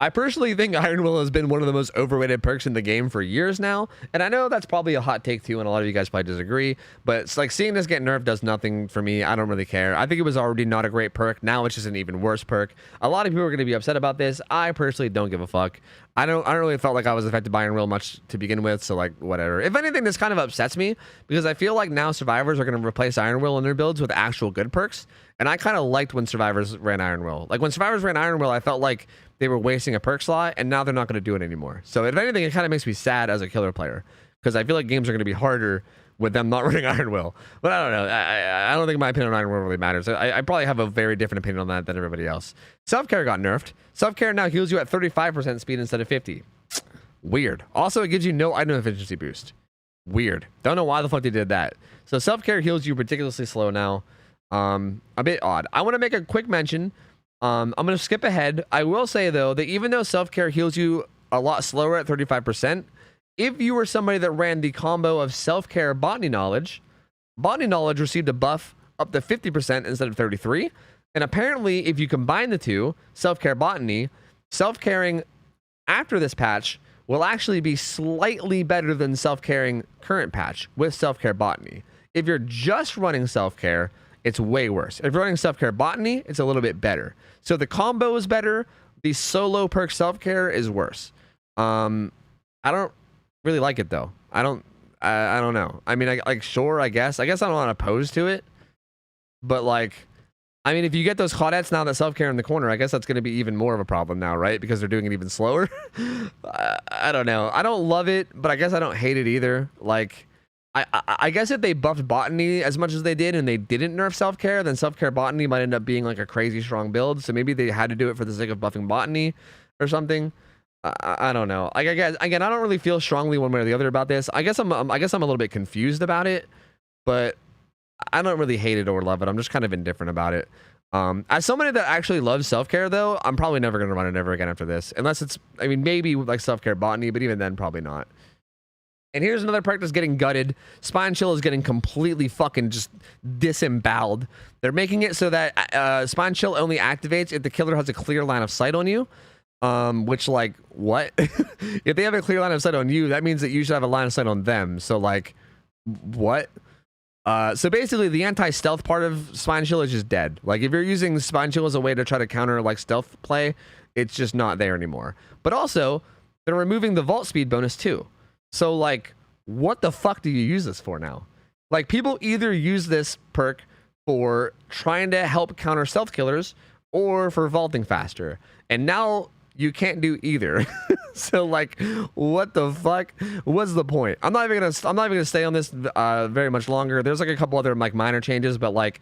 I personally think Iron Will has been one of the most overrated perks in the game for years now, and I know that's probably a hot take too, and a lot of you guys probably disagree, but it's like seeing this get nerfed does nothing for me. I don't really care. I think it was already not a great perk. Now it's just an even worse perk. A lot of people are going to be upset about this. I personally don't give a fuck. I don't really felt like I was affected by Iron Will much to begin with, so like whatever. If anything, this kind of upsets me because I feel like now survivors are going to replace Iron Will in their builds with actual good perks, and I kind of liked when survivors ran Iron Will. Like when survivors ran Iron Will, I felt like they were wasting a perk slot, and now they're not going to do it anymore. So if anything, it kind of makes me sad as a killer player because I feel like games are going to be harder with them not running Iron Will. But I don't know. I don't think my opinion on Iron Will really matters. I probably have a very different opinion on that than everybody else. Self-care got nerfed. Self-care now heals you at 35% speed instead of 50. Weird. Also, it gives you no item efficiency boost. Weird. Don't know why the fuck they did that. So self-care heals you ridiculously slow now. A bit odd. I want to make a quick mention. I'm going to skip ahead. I will say, though, that even though self-care heals you a lot slower at 35%, if you were somebody that ran the combo of self-care Botany Knowledge received a buff up to 50% instead of 33%. And apparently, if you combine the two, self-care Botany, self-caring after this patch will actually be slightly better than self-caring current patch with self-care Botany. If you're just running self-care, it's way worse. If you're running self-care Botany, it's a little bit better. So the combo is better. The solo perk self-care is worse. I don't really like it though. I don't know. I mean, sure, I guess I'm not opposed to it. But like, I mean, if you get those Claudettes now that self-care in the corner, I guess that's going to be even more of a problem now, right? Because they're doing it even slower. I don't know. I don't love it, but I guess I don't hate it either. Like, I guess if they buffed Botany as much as they did and they didn't nerf self-care, then self-care Botany might end up being like a crazy strong build. So maybe they had to do it for the sake of buffing Botany or something. I don't know. Like, I guess, again, I don't really feel strongly one way or the other about this. I guess I'm a little bit confused about it, but I don't really hate it or love it. I'm just kind of indifferent about it. As somebody that actually loves self-care, though, I'm probably never going to run it ever again after this. Unless it's, I mean, maybe like self-care Botany, but even then, probably not. And here's another perk that's getting gutted. Spine Chill is getting completely fucking just disemboweled. They're making it so that Spine Chill only activates if the killer has a clear line of sight on you. Which, like, what? If they have a clear line of sight on you, that means that you should have a line of sight on them. So, like, what? So basically, the anti-stealth part of Spine Chill is just dead. Like, if you're using Spine Chill as a way to try to counter, like, stealth play, it's just not there anymore. But also, they're removing the vault speed bonus, too. So, like, what the fuck do you use this for now? Like, people either use this perk for trying to help counter stealth killers or for vaulting faster. And now you can't do either. So, like, what the fuck? What's the point? I'm not even gonna stay on this very much longer. There's like a couple other like minor changes, but like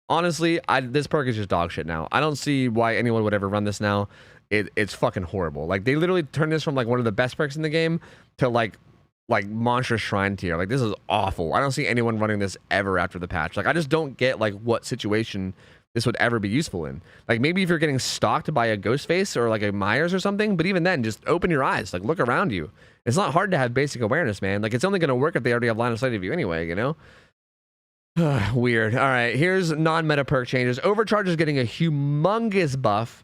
honestly, this perk is just dog shit now. I don't see why anyone would ever run this now. It's fucking horrible. Like, they literally turned this from like one of the best perks in the game to like Monstrous Shrine tier. Like, this is awful. I don't see anyone running this ever after the patch. Like, I just don't get like what situation this would ever be useful in. Like, maybe if you're getting stalked by a Ghostface or like a Myers or something, but even then, just open your eyes, like look around you. It's not hard to have basic awareness, man. Like, it's only going to work if they already have line of sight of you anyway, you know? Weird. All right, here's non-meta perk changes. Overcharge is getting a humongous buff,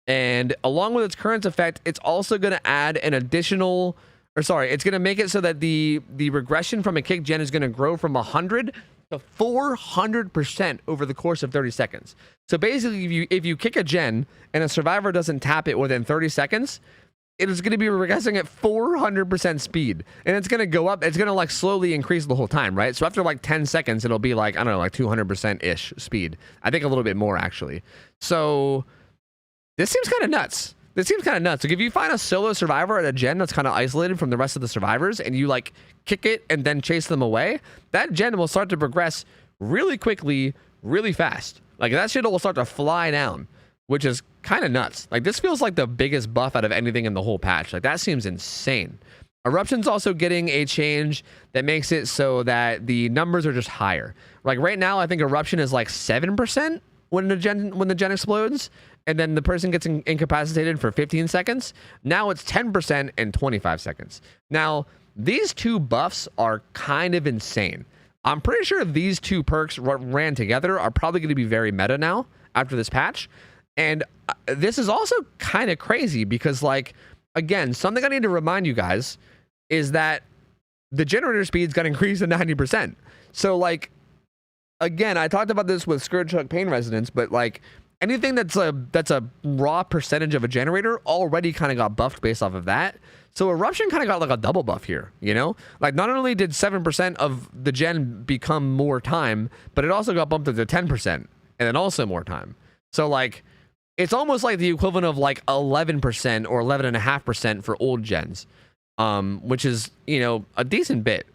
and along with its current effect, it's also going to add an additional, or sorry, it's going to make it so that the regression from a kick gen is going to grow from 100 to 400% over the course of 30 seconds. So basically, if you kick a gen and a survivor doesn't tap it within 30 seconds, it is going to be regressing at 400% speed, and it's going to go up. It's going to like slowly increase the whole time, right? So after like 10 seconds, it'll be like, I don't know, like 200% ish speed. I think a little bit more actually. So this seems kind of nuts. This seems kind of nuts. Like, if you find a solo survivor at a gen that's kind of isolated from the rest of the survivors and you like kick it and then chase them away, that gen will start to progress really quickly, really fast. Like, that shit will start to fly down, which is kind of nuts. Like, this feels like the biggest buff out of anything in the whole patch. Like, that seems insane. Eruption's also getting a change that makes it so that the numbers are just higher. Like, right now, I think Eruption is like 7% when the gen explodes, and then the person gets incapacitated for 15 seconds. Now it's 10% in 25 seconds. Now, these two buffs are kind of insane. I'm pretty sure these two perks ran together are probably going to be very meta now after this patch. And this is also kind of crazy because, like, again, something I need to remind you guys is that the generator speeds got increased to 90%. So, like, again, I talked about this with Scourge Hook Pain Resonance, but, like, anything that's a raw percentage of a generator already kind of got buffed based off of that. So Eruption kind of got like a double buff here, you know? Like, not only did 7% of the gen become more time, but it also got bumped up to 10% and then also more time. So, like, it's almost like the equivalent of like 11% or 11.5% for old gens, which is, you know, a decent bit,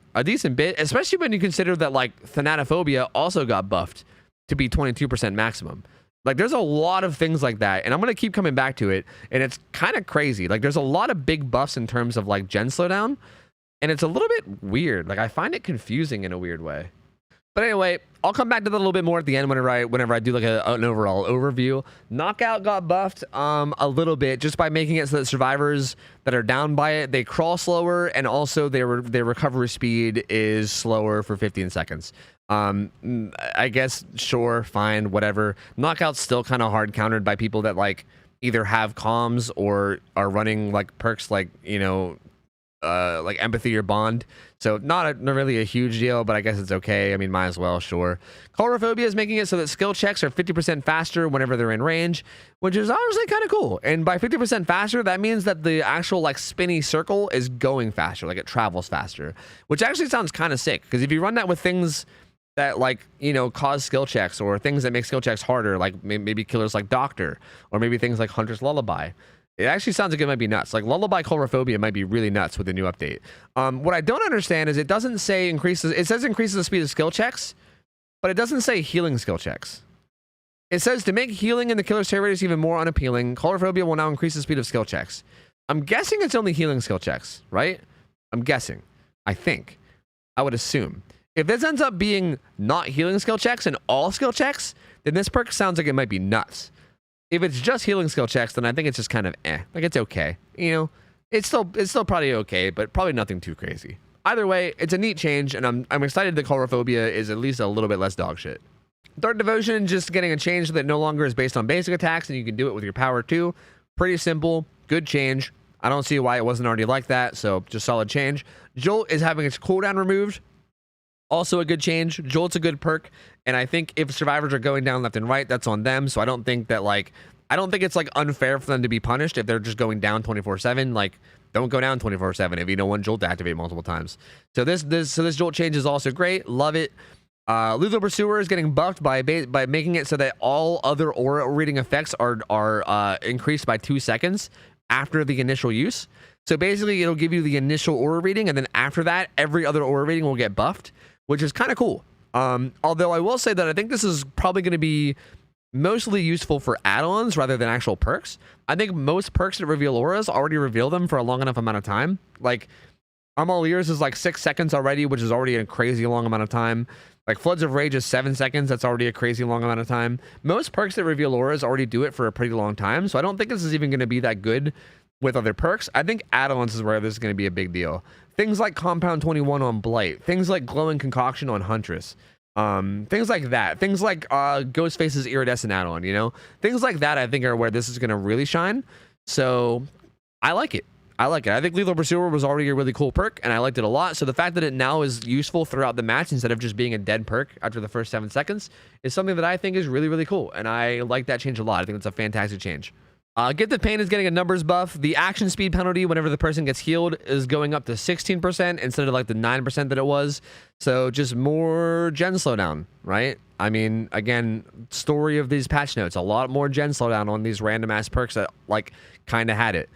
especially when you consider that, like, Thanataphobia also got buffed to be 22% maximum. Like, there's a lot of things like that, and I'm going to keep coming back to it, and it's kind of crazy. Like, there's a lot of big buffs in terms of, like, gen slowdown, and it's a little bit weird. Like, I find it confusing in a weird way. But anyway, I'll come back to that a little bit more at the end whenever I do, like, an overall overview. Knockout got buffed a little bit just by making it so that survivors that are down by it, they crawl slower, and also their recovery speed is slower for 15 seconds. I guess, sure, fine, whatever. Knockout's still kind of hard countered by people that, like, either have comms or are running, like, perks like, you know, like empathy or bond. So not really a huge deal, but I guess it's okay. I mean, might as well, sure. Coulrophobia is making it so that skill checks are 50% faster whenever they're in range, which is honestly kind of cool. And by 50% faster, that means that the actual, like, spinny circle is going faster, like it travels faster, which actually sounds kind of sick. Because if you run that with things that, like, you know, cause skill checks or things that make skill checks harder, like maybe killers like Doctor, or maybe things like Hunter's Lullaby, it actually sounds like it might be nuts. Like, Lullaby Coulrophobia might be really nuts with the new update. What I don't understand is it doesn't say increases, it says increases the speed of skill checks, but it doesn't say healing skill checks. It says to make healing in the killer's terror radius even more unappealing, Coulrophobia will now increase the speed of skill checks. I'm guessing it's only healing skill checks, right? I'm guessing. I think. I would assume. If this ends up being not healing skill checks and all skill checks, then this perk sounds like it might be nuts. If it's just healing skill checks, then I think it's just kind of like, it's okay. You know, it's still probably okay, but probably nothing too crazy. Either way, it's a neat change, and I'm excited that Coulrophobia is at least a little bit less dog shit. Dark Devotion just getting a change that no longer is based on basic attacks, and you can do it with your power too. Pretty simple, good change. I don't see why it wasn't already like that, so just solid change. Jolt is having its cooldown removed. Also a good change. Jolt's a good perk, and I think if survivors are going down left and right, that's on them. So I don't think that, like, I don't think it's, like, unfair for them to be punished if they're just going down 24/7. Like, don't go down 24/7 if you don't want Jolt to activate multiple times. So this Jolt change is also great. Love it. Lethal Pursuer is getting buffed by making it so that all other aura reading effects are increased by 2 seconds after the initial use. So basically, it'll give you the initial aura reading, and then after that, every other aura reading will get buffed, which is kind of cool. Although I will say that I think this is probably going to be mostly useful for add-ons rather than actual perks. I think most perks that reveal auras already reveal them for a long enough amount of time. Like, I'm All Ears is like 6 seconds already, which is already a crazy long amount of time. Like, Floods of Rage is 7 seconds. That's already a crazy long amount of time. Most perks that reveal auras already do it for a pretty long time, so I don't think this is even going to be that good with other perks. I think add-ons is where this is going to be a big deal. Things like Compound 21 on Blight. Things like Glowing Concoction on Huntress. Things like that. Things like Ghostface's Iridescent add-on, you know? Things like that I think are where this is going to really shine. So I like it. I think Lethal Pursuer was already a really cool perk, and I liked it a lot. So the fact that it now is useful throughout the match instead of just being a dead perk after the first 7 seconds is something that I think is really, really cool. And I like that change a lot. I think it's a fantastic change. Get the Pain is getting a numbers buff. The action speed penalty whenever the person gets healed is going up to 16% instead of like the 9% that it was. So just more gen slowdown, right? I mean, again, story of these patch notes, a lot more gen slowdown on these random ass perks that, like, kind of had it.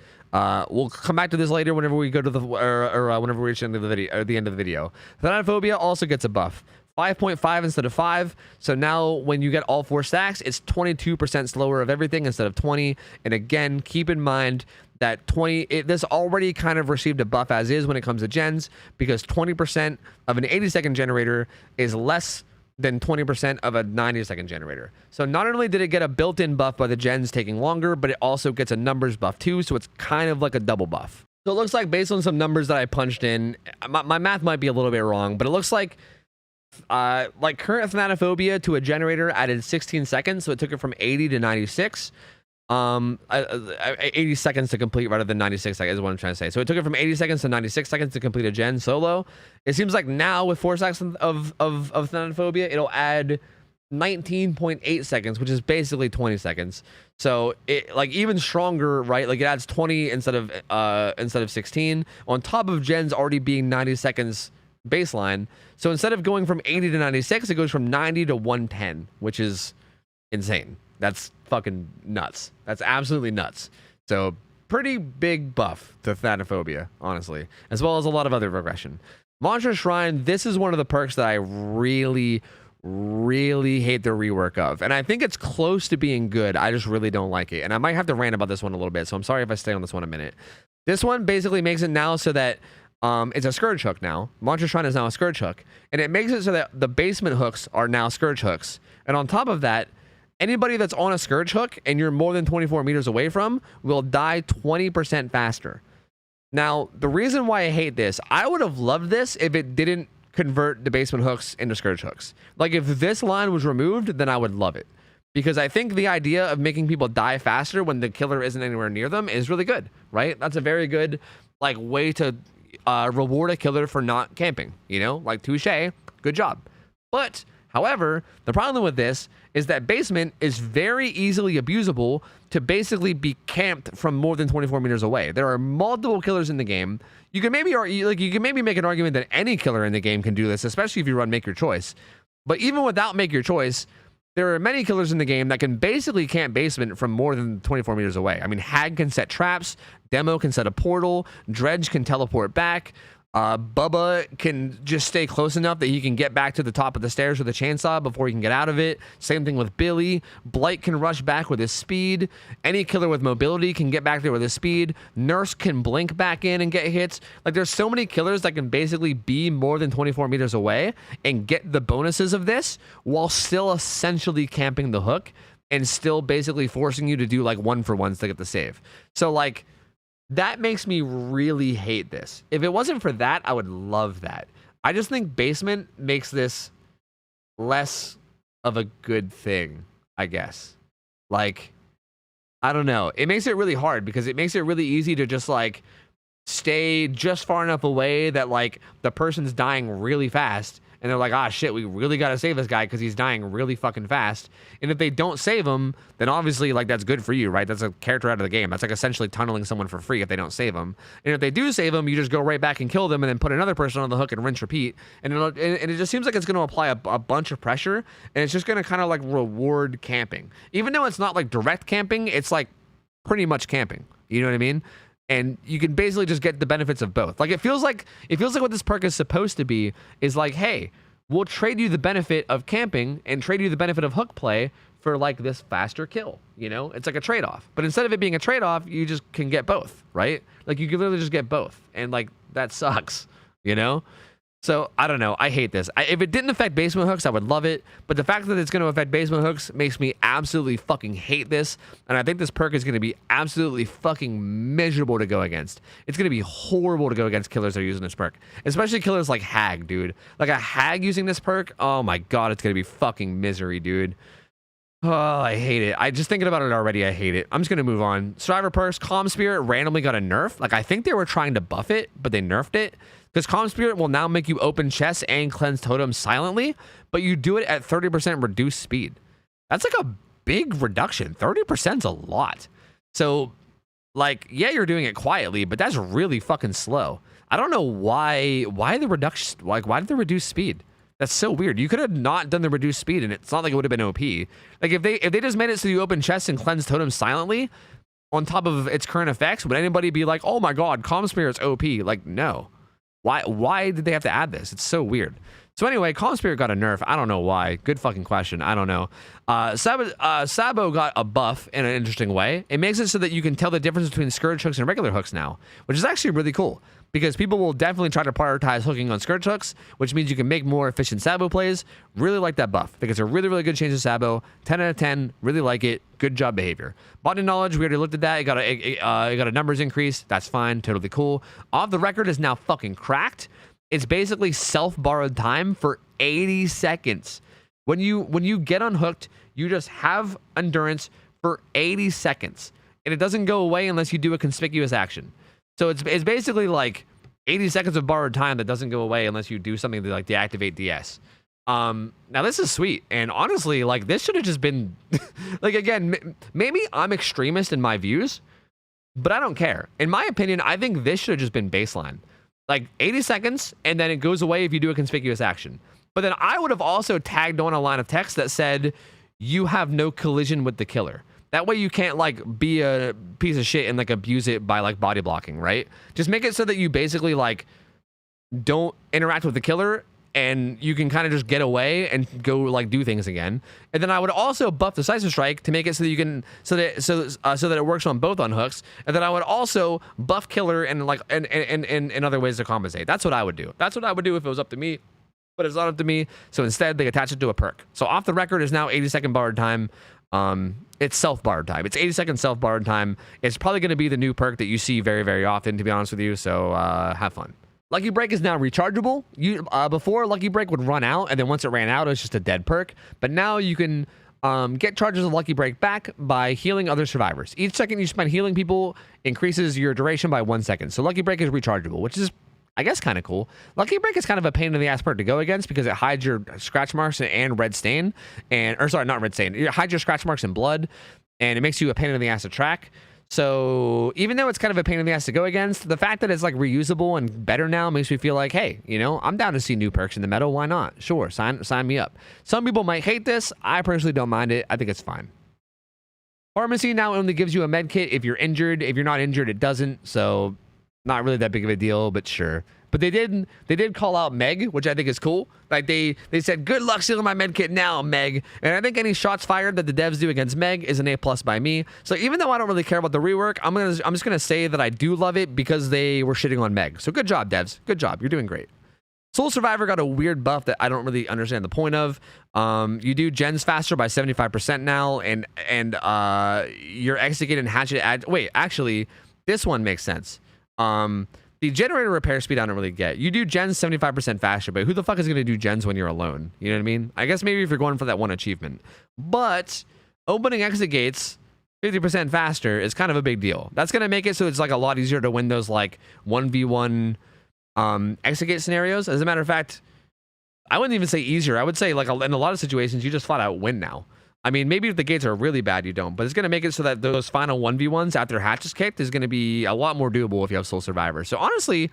We'll come back to this later whenever we go to the whenever we reach the end of the video. The end of the video. Thanataphobia also gets a buff. 5.5 instead of 5. So now when you get all 4 stacks, it's 22% slower of everything instead of 20. And again, keep in mind that this already kind of received a buff as is when it comes to gens, because 20% of an 80-second generator is less than 20% of a 90-second generator. So not only did it get a built-in buff by the gens taking longer, but it also gets a numbers buff too. So it's kind of like a double buff. So it looks like, based on some numbers that I punched in, my math might be a little bit wrong, but it looks like current Thanataphobia to a generator added 16 seconds, so it took it from 80 to 96. 80 seconds to complete rather than 96 seconds is what I'm trying to say. So it took it from 80 seconds to 96 seconds to complete a gen solo. It seems like now with 4 stacks of Thanataphobia, it'll add 19.8 seconds, which is basically 20 seconds. So it, like, even stronger, right? Like, it adds 20 instead of 16 on top of gens already being 90 seconds baseline. So instead of going from 80 to 96, it goes from 90 to 110, which is insane. That's fucking nuts. That's absolutely nuts. So pretty big buff to Thanataphobia, honestly, as well as a lot of other regression. Monstrous Shrine, this is one of the perks that I really hate the rework of, and I think it's close to being good. I just really don't like it, and I might have to rant about this one a little bit, so I'm sorry if I stay on this one a minute. This one basically makes it now so that it's a Scourge hook now. Monstrous Shrine is now a Scourge hook, and it makes it so that the basement hooks are now Scourge hooks, and on top of that, anybody that's on a Scourge hook and you're more than 24 meters away from will die 20% faster. Now, the reason why I hate this, I would have loved this if it didn't convert the basement hooks into Scourge hooks. Like, if this line was removed, then I would love it. Because I think the idea of making people die faster when the killer isn't anywhere near them is really good, right? That's a very good, like, way to reward a killer for not camping, you know? Like, touche, good job. But however, the problem with this is that basement is very easily abusable to basically be camped from more than 24 meters away. There are multiple killers in the game. You can maybe make an argument that any killer in the game can do this, especially if you run Make Your Choice. But even without Make Your Choice, there are many killers in the game that can basically camp basement from more than 24 meters away. I mean, Hag can set traps, Demo can set a portal, Dredge can teleport back. Bubba can just stay close enough that he can get back to the top of the stairs with a chainsaw before he can get out of it. Same thing with Billy. Blight can rush back with his speed. Any killer with mobility can get back there with his speed. Nurse can blink back in and get hits. Like, there's so many killers that can basically be more than 24 meters away and get the bonuses of this while still essentially camping the hook and still basically forcing you to do like 1-for-1s to get the save. So, like, that makes me really hate this. If it wasn't for that, I would love that. I just think basement makes this less of a good thing, I guess. Like, I don't know. It makes it really hard because it makes it really easy to just, like, stay just far enough away that, like, the person's dying really fast. And they're like, ah, shit, we really got to save this guy because he's dying really fucking fast. And if they don't save him, then obviously, like, that's good for you, right? That's a character out of the game. That's like essentially tunneling someone for free if they don't save him. And if they do save him, you just go right back and kill them and then put another person on the hook and rinse repeat. And it just seems like it's going to apply a bunch of pressure. And it's just going to kind of, like, reward camping. Even though it's not, like, direct camping, it's, like, pretty much camping. You know what I mean? And you can basically just get the benefits of both. Like, it feels like what this perk is supposed to be is like, hey, we'll trade you the benefit of camping and trade you the benefit of hook play for, like, this faster kill. You know, it's like a trade-off. But instead of it being a trade-off, you just can get both, right? Like, you can literally just get both, and, like, that sucks. You know. So, I don't know. I hate this. If it didn't affect basement hooks, I would love it. But the fact that it's going to affect basement hooks makes me absolutely fucking hate this. And I think this perk is going to be absolutely fucking miserable to go against. It's going to be horrible to go against killers that are using this perk. Especially killers like Hag, dude. Like, a Hag using this perk, oh my god, it's going to be fucking misery, dude. Oh, I hate it. I just thinking about it already, I hate it. I'm just going to move on. Survivor perks, Calm Spirit randomly got a nerf. Like, I think they were trying to buff it, but they nerfed it. Because Calm Spirit will now make you open chests and cleanse totems silently, but you do it at 30% reduced speed. That's like a big reduction. 30% is a lot. So, like, yeah, you're doing it quietly, but that's really fucking slow. I don't know why the reduction, like, why did they reduce speed? That's so weird. You could have not done the reduced speed, and it's not like it would have been OP. Like, if they just made it so you open chests and cleanse totems silently, on top of its current effects, would anybody be like, oh my god, Calm Spirit's OP? Like, no. Why did they have to add this? It's so weird. So anyway, Calm Spirit got a nerf. I don't know why. Good fucking question. I don't know. Sabo got a buff in an interesting way. It makes it so that you can tell the difference between Scourge hooks and regular hooks now, which is actually really cool because people will definitely try to prioritize hooking on Scourge hooks, which means you can make more efficient Sabo plays. Really like that buff. I think it's a really, really good change to Sabo. 10 out of 10. Really like it. Good job behavior. Botany knowledge, we already looked at that. It got a numbers increase. That's fine. Totally cool. Off the record is now fucking cracked. It's basically self-borrowed time for 80 seconds. When you get unhooked, you just have endurance for 80 seconds. And it doesn't go away unless you do a conspicuous action. So it's basically like 80 seconds of borrowed time that doesn't go away unless you do something to like deactivate DS. Now this is sweet. And honestly, like this should have just been like, again, maybe I'm extremist in my views, but I don't care. In my opinion, I think this should have just been baseline. Like 80 seconds, and then it goes away if you do a conspicuous action. But then I would have also tagged on a line of text that said, you have no collision with the killer. That way you can't like be a piece of shit and like abuse it by like body blocking, right? Just make it so that you basically like don't interact with the killer and you can kind of just get away and go like do things again. And then I would also buff Decisive Strike to make it so that you can so that it works on both unhooks. And then I would also buff killer and like and other ways to compensate. That's what I would do. That's what I would do if it was up to me. But it's not up to me. So instead they attach it to a perk. So off the record is now 80-second borrowed time. It's self-borrowed time. It's 80-second self-borrowed time. It's probably going to be the new perk that you see very, very often, to be honest with you. So have fun. Lucky Break is now rechargeable. Before, Lucky Break would run out, and then once it ran out, it was just a dead perk. But now you can get charges of Lucky Break back by healing other survivors. Each second you spend healing people increases your duration by 1 second. So Lucky Break is rechargeable, which is, I guess, kind of cool. Lucky Break is kind of a pain in the ass perk to go against because it hides your scratch marks and red stain. Or sorry, not red stain. It hides your scratch marks and blood, and it makes you a pain in the ass to track. So even though it's kind of a pain in the ass to go against, the fact that it's like reusable and better now makes me feel like, hey, you know, I'm down to see new perks in the meta. Why not? Sure, sign me up. Some people might hate this. I personally don't mind it. I think it's fine. Pharmacy now only gives you a med kit if you're injured. If you're not injured, it doesn't. So not really that big of a deal, but sure. But they did call out Meg, which I think is cool. Like they said, good luck stealing my med kit now, Meg. And I think any shots fired that the devs do against Meg is an A+ by me. So even though I don't really care about the rework, I'm just gonna say that I do love it because they were shitting on Meg. So good job, devs. Good job. You're doing great. Soul Survivor got a weird buff that I don't really understand the point of. You do gens faster by 75% now, and your execute and hatchet wait, actually, this one makes sense. The generator repair speed I don't really get. You do gens 75% faster, but who the fuck is going to do gens when you're alone? You know what I mean? I guess maybe if you're going for that one achievement. But opening exit gates 50% faster is kind of a big deal. That's going to make it so it's like a lot easier to win those like 1v1 exit gate scenarios. As a matter of fact, I wouldn't even say easier. I would say like in a lot of situations, you just flat out win now. I mean, maybe if the gates are really bad, you don't. But it's going to make it so that those final 1v1s after hatch is kicked is going to be a lot more doable if you have Soul Survivor. So honestly,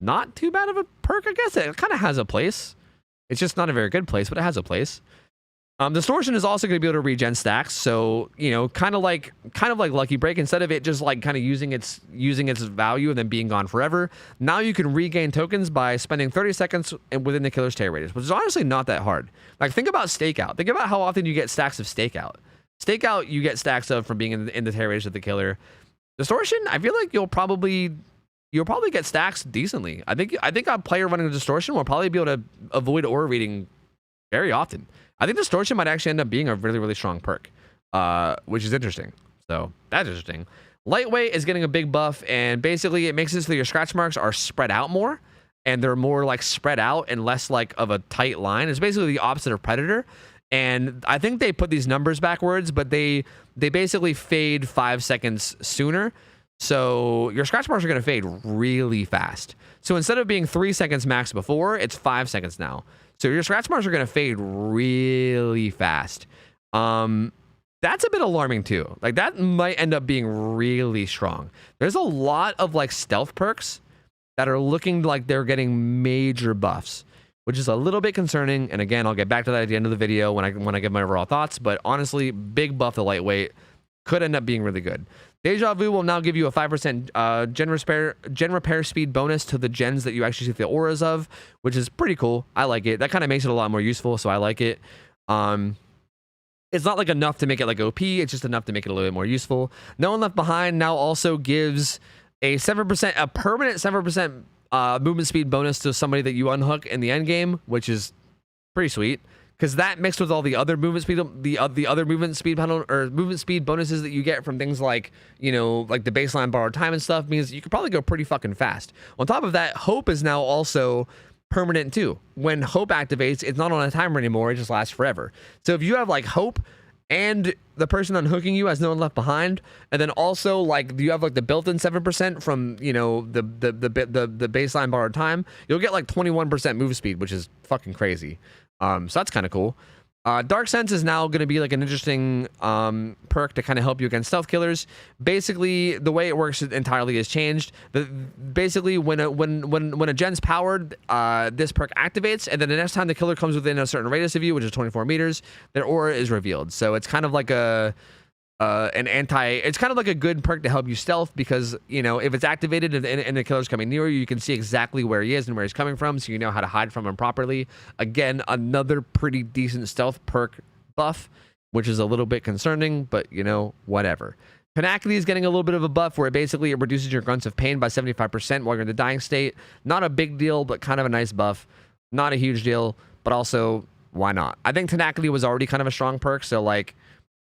not too bad of a perk, I guess. It kind of has a place. It's just not a very good place, but it has a place. Distortion is also going to be able to regen stacks. So, you know, kind of like Lucky Break, instead of it just like kind of using its value and then being gone forever, now you can regain tokens by spending 30 seconds within the killer's tear radius, which is honestly not that hard. Like, think about Stakeout. Think about how often you get stacks of Stakeout. Stakeout, you get stacks of from being in the tear radius of the killer. Distortion, I feel like you'll probably get stacks decently. I think a player running a Distortion will probably be able to avoid aura reading very often. I think Distortion might actually end up being a really, really strong perk, which is interesting. So that's interesting. Lightweight is getting a big buff, and basically it makes it so that your scratch marks are spread out more, and they're more like spread out and less like of a tight line. It's basically the opposite of Predator. And I think they put these numbers backwards, but they basically fade 5 seconds sooner. So your scratch marks are going to fade really fast. So instead of being 3 seconds max before, it's 5 seconds now. So your scratch marks are going to fade really fast. That's a bit alarming too. Like, that might end up being really strong. There's a lot of like stealth perks that are looking like they're getting major buffs, which is a little bit concerning. And again, I'll get back to that at the end of the video when I give my overall thoughts. But honestly, big buff to lightweight could end up being really good. Deja Vu will now give you a 5% gen repair speed bonus to the gens that you actually see the auras of, which is pretty cool. I like it. That kind of makes it a lot more useful, so I like it. It's not like enough to make it like OP. It's just enough to make it a little bit more useful. No One Left Behind now also gives a 7%, a permanent 7% movement speed bonus to somebody that you unhook in the end game, which is pretty sweet. Because that mixed with all the other movement speed, the other movement speed panel or movement speed bonuses that you get from things like, you know, like the baseline borrowed time and stuff, means you could probably go pretty fucking fast. On top of that, Hope is now also permanent too. When Hope activates, it's not on a timer anymore. It just lasts forever. So if you have like Hope and the person unhooking you has No One Left Behind, and then also like you have like the built-in 7% from, you know, the baseline borrowed time, you'll get like 21% move speed, which is fucking crazy. So that's kind of cool. Dark Sense is now going to be like an interesting perk to kind of help you against stealth killers. Basically, the way it works entirely has changed. Basically, when a gen's powered, this perk activates, and then the next time the killer comes within a certain radius of you, which is 24 meters, their aura is revealed. So it's kind of like a it's kind of like a good perk to help you stealth, because, you know, if it's activated and the killer's coming near you, you can see exactly where he is and where he's coming from, so you know how to hide from him properly. Again, another pretty decent stealth perk buff, which is a little bit concerning, but, you know, whatever. TENACKITY is getting a little bit of a buff where it reduces your grunts of pain by 75% while you're in the dying state. Not a big deal, but kind of a nice buff. Not a huge deal, but also, why not? I think TENACKITY was already kind of a strong perk, so, like,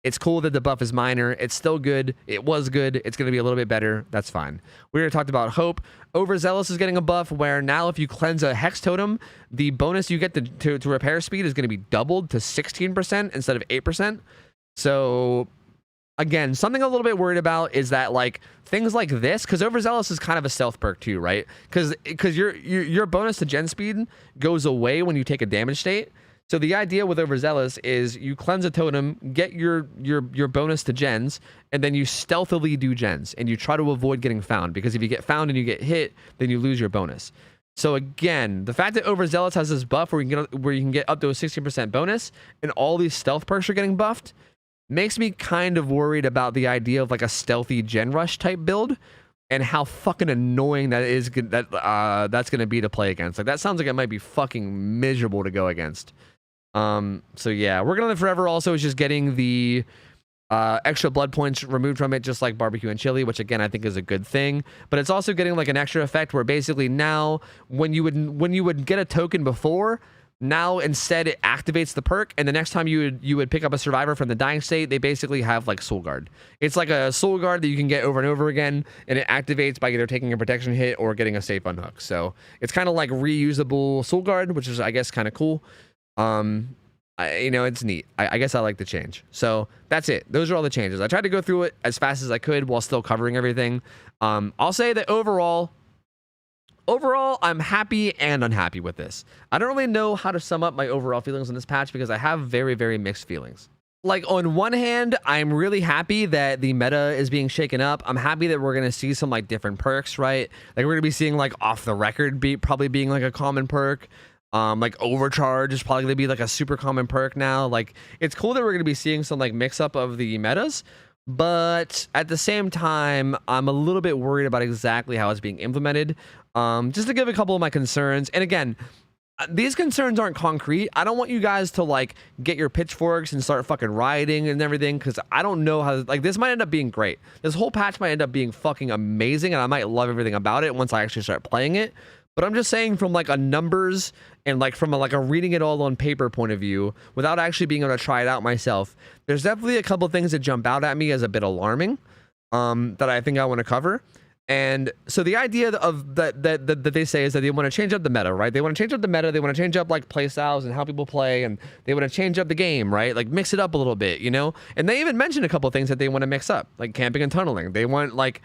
it's cool that the buff is minor. It's still good. It was good. It's going to be a little bit better. That's fine. We already talked about Hope. Overzealous is getting a buff where now if you cleanse a Hex Totem, the bonus you get to repair speed is going to be doubled to 16% instead of 8%. So, again, something I'm a little bit worried about is that, like, things like this, because Overzealous is kind of a stealth perk too, right? Because your bonus to gen speed goes away when you take a damage state. So the idea with Overzealous is you cleanse a totem, get your bonus to gens, and then you stealthily do gens, and you try to avoid getting found, because if you get found and you get hit, then you lose your bonus. So again, the fact that Overzealous has this buff where you can get up to a 16% bonus, and all these stealth perks are getting buffed, makes me kind of worried about the idea of like a stealthy gen rush type build, and how fucking annoying that's going to be to play against. Like, that sounds like it might be fucking miserable to go against. So yeah, We're Gonna Live Forever also is just getting the extra blood points removed from it, just like barbecue and chili, which again I think is a good thing. But it's also getting like an extra effect where basically now when you would get a token before, now instead it activates the perk, and the next time you would pick up a survivor from the dying state, they basically have like soul guard. It's like a soul guard that you can get over and over again, and it activates by either taking a protection hit or getting a safe unhook. So it's kind of like reusable soul guard, which is, I guess, kind of cool. You know, it's neat. I guess I like the change. So that's it. Those are all the changes. I tried to go through it as fast as I could while still covering everything. I'll say that overall, I'm happy and unhappy with this. I don't really know how to sum up my overall feelings on this patch, because I have very, very mixed feelings. Like, on one hand, I'm really happy that the meta is being shaken up. I'm happy that we're going to see some, like, different perks, right? Like, we're going to be seeing, like, Off the Record probably being, like, a common perk. Like, Overcharge is probably going to be, like, a super common perk now. Like, it's cool that we're going to be seeing some, like, mix-up of the metas. But at the same time, I'm a little bit worried about exactly how it's being implemented. Just to give a couple of my concerns. And again, these concerns aren't concrete. I don't want you guys to, like, get your pitchforks and start fucking rioting and everything, because I don't know how, like, this might end up being great. This whole patch might end up being fucking amazing, and I might love everything about it once I actually start playing it. But I'm just saying, from like a numbers and like from a reading it all on paper point of view, without actually being able to try it out myself, there's definitely a couple things that jump out at me as a bit alarming, that I think I want to cover. And so the idea of that they say is that they want to change up the meta, right? They want to change up the meta. They want to change up like play styles and how people play, and they want to change up the game, right? Like, mix it up a little bit, you know? And they even mentioned a couple things that they want to mix up, like camping and tunneling. They want like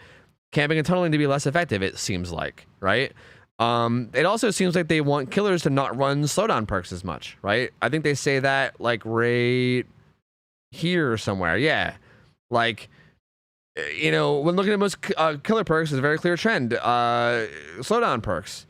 camping and tunneling to be less effective, it seems like, right? It also seems like they want killers to not run slowdown perks as much, right? I think they say that like right here somewhere. Yeah. Like, you know, when looking at most killer perks, there's a very clear trend. Slowdown perks.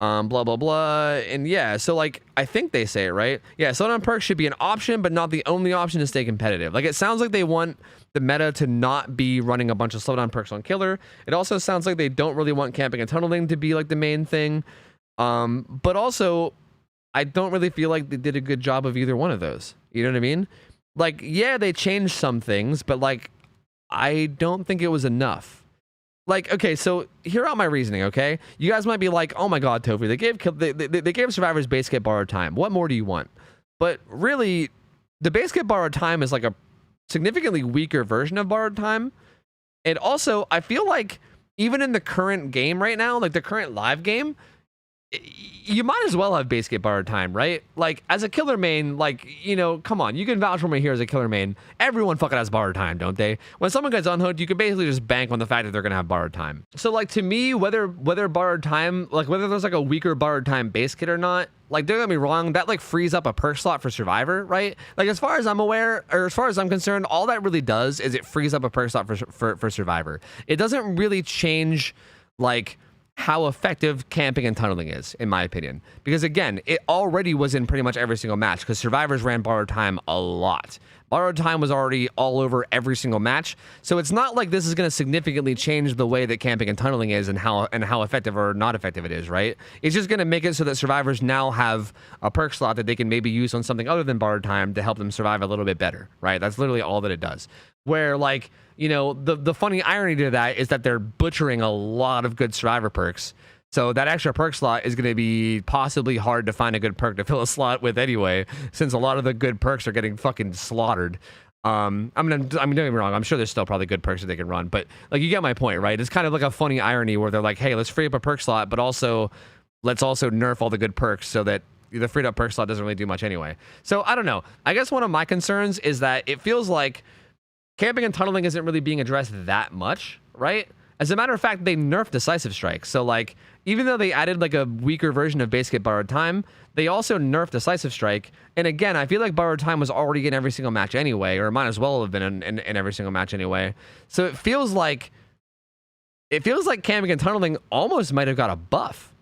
blah blah blah. And yeah, so like I think they say it right. Yeah, slowdown perks should be an option, but not the only option to stay competitive. Like it sounds like they want the meta to not be running a bunch of slowdown perks on killer. It also sounds like they don't really want camping and tunneling to be like the main thing. But also I don't really feel like they did a good job of either one of those. You know what I mean? Like, yeah, they changed some things, but like I don't think it was enough. Like, okay, so hear out my reasoning, okay? You guys might be like, oh my god, Tofu, they gave survivors Basekit borrowed time. What more do you want? But really, the Basekit borrowed time is like a significantly weaker version of borrowed time. And also, I feel like even in the current game right now, like the current live game, you might as well have Basekit borrowed time, right? Like, as a killer main, like, you know, come on, you can vouch for me here as a killer main. Everyone fucking has borrowed time, don't they? When someone gets unhooked, you can basically just bank on the fact that they're gonna have borrowed time. So, like, to me, whether borrowed time, like, whether there's like a weaker borrowed time Basekit or not, like, don't get me wrong, that like frees up a perk slot for Survivor, right? Like, as far as I'm aware, or as far as I'm concerned, all that really does is it frees up a perk slot for Survivor. It doesn't really change, like, how effective camping and tunneling is, in my opinion. Because again, it already was in pretty much every single match because survivors ran borrowed time a lot. Borrowed time was already all over every single match. So it's not like this is going to significantly change the way that camping and tunneling is and how effective or not effective it is, right? It's just going to make it so that survivors now have a perk slot that they can maybe use on something other than borrowed time to help them survive a little bit better, right? That's literally all that it does. Where, like, you know, the funny irony to that is that they're butchering a lot of good survivor perks. So that extra perk slot is going to be possibly hard to find a good perk to fill a slot with anyway, since a lot of the good perks are getting fucking slaughtered. I mean, don't get me wrong. I'm sure there's still probably good perks that they can run, but like, you get my point, right? It's kind of like a funny irony where they're like, hey, let's free up a perk slot, but also let's also nerf all the good perks so that the freed up perk slot doesn't really do much anyway. So I don't know. I guess one of my concerns is that it feels like camping and tunneling isn't really being addressed that much, right? As a matter of fact, they nerfed Decisive Strike. So, like, even though they added, like, a weaker version of Basekit borrowed time, they also nerfed Decisive Strike. And again, I feel like borrowed time was already in every single match anyway, or it might as well have been in every single match anyway. So it feels like camping and tunneling almost might have got a buff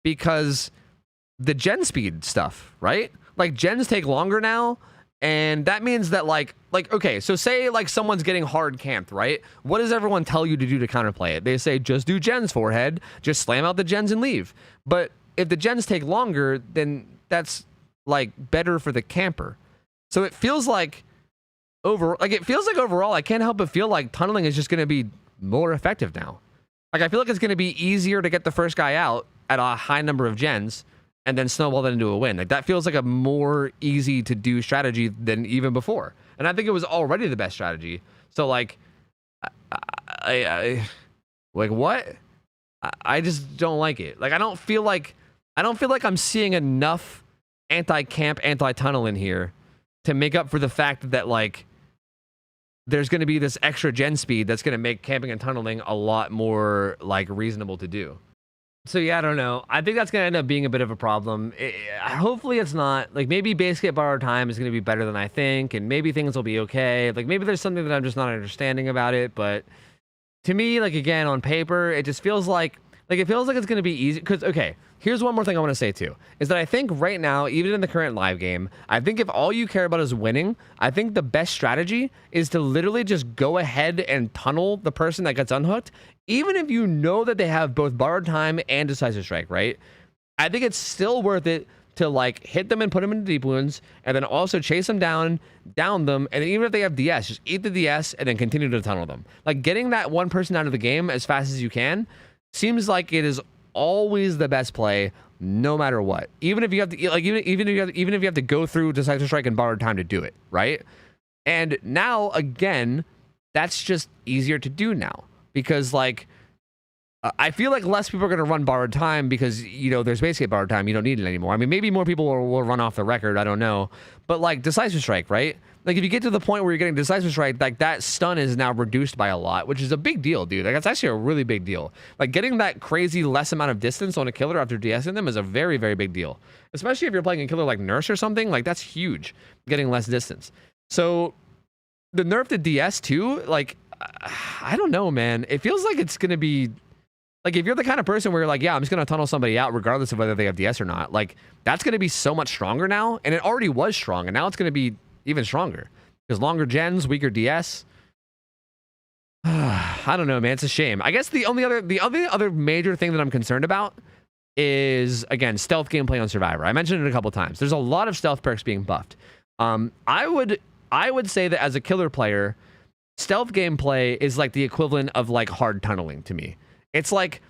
because the gen speed stuff, right? Like, gens take longer now. And that means that like, okay, so say like someone's getting hard camped, right? What does everyone tell you to do to counterplay it? They say, just do gens, forehead. Just slam out the gens and leave. But if the gens take longer, then that's like better for the camper. So it feels like overall, I can't help but feel like tunneling is just going to be more effective now. Like, I feel like it's going to be easier to get the first guy out at a high number of gens and then snowball that into a win. Like, that feels like a more easy to do strategy than even before. And I think it was already the best strategy. So like, I what? I just don't like it. Like, I don't feel like I'm seeing enough anti-camp, anti-tunnel in here to make up for the fact that like there's going to be this extra gen speed that's going to make camping and tunneling a lot more like reasonable to do. So yeah, I don't know. I think that's going to end up being a bit of a problem. Hopefully it's not. Like, maybe Basekit borrowed time is going to be better than I think, and maybe things will be okay. Like, maybe there's something that I'm just not understanding about it, but to me, like, again, on paper, it just feels like it's going to be easy. Because, okay, here's one more thing I want to say too, is that I think right now, even in the current live game, I think if all you care about is winning, I think the best strategy is to literally just go ahead and tunnel the person that gets unhooked, even if you know that they have both borrowed time and Decisive Strike, right? I think it's still worth it to like hit them and put them into deep wounds, and then also chase them down them, and even if they have DS, just eat the DS and then continue to tunnel them. Like, getting that one person out of the game as fast as you can seems like it is always the best play, no matter what. Even if you have to, like, even if you have to go through Decisive Strike and borrowed time to do it, right? And now again, that's just easier to do now. Because, like, I feel like less people are going to run borrowed time because, you know, there's basically borrowed time. You don't need it anymore. I mean, maybe more people will run off the record. I don't know. But, like, Decisive Strike, right? Like, if you get to the point where you're getting Decisive Strike, like, that stun is now reduced by a lot, which is a big deal, dude. Like, that's actually a really big deal. Like, getting that crazy less amount of distance on a killer after DSing them is a very, very big deal. Especially if you're playing a killer like Nurse or something. Like, that's huge, getting less distance. So, the nerf to DS, too, like, I don't know, man. It feels like it's going to be Like, if you're the kind of person where you're like, yeah, I'm just going to tunnel somebody out regardless of whether they have DS or not, like, that's going to be so much stronger now. And it already was strong. And now it's going to be even stronger. Because longer gens, weaker DS. I don't know, man. It's a shame. I guess the only other major thing that I'm concerned about is, again, stealth gameplay on Survivor. I mentioned it a couple times. There's a lot of stealth perks being buffed. I would say that as a killer player, stealth gameplay is like the equivalent of like hard tunneling to me. It's like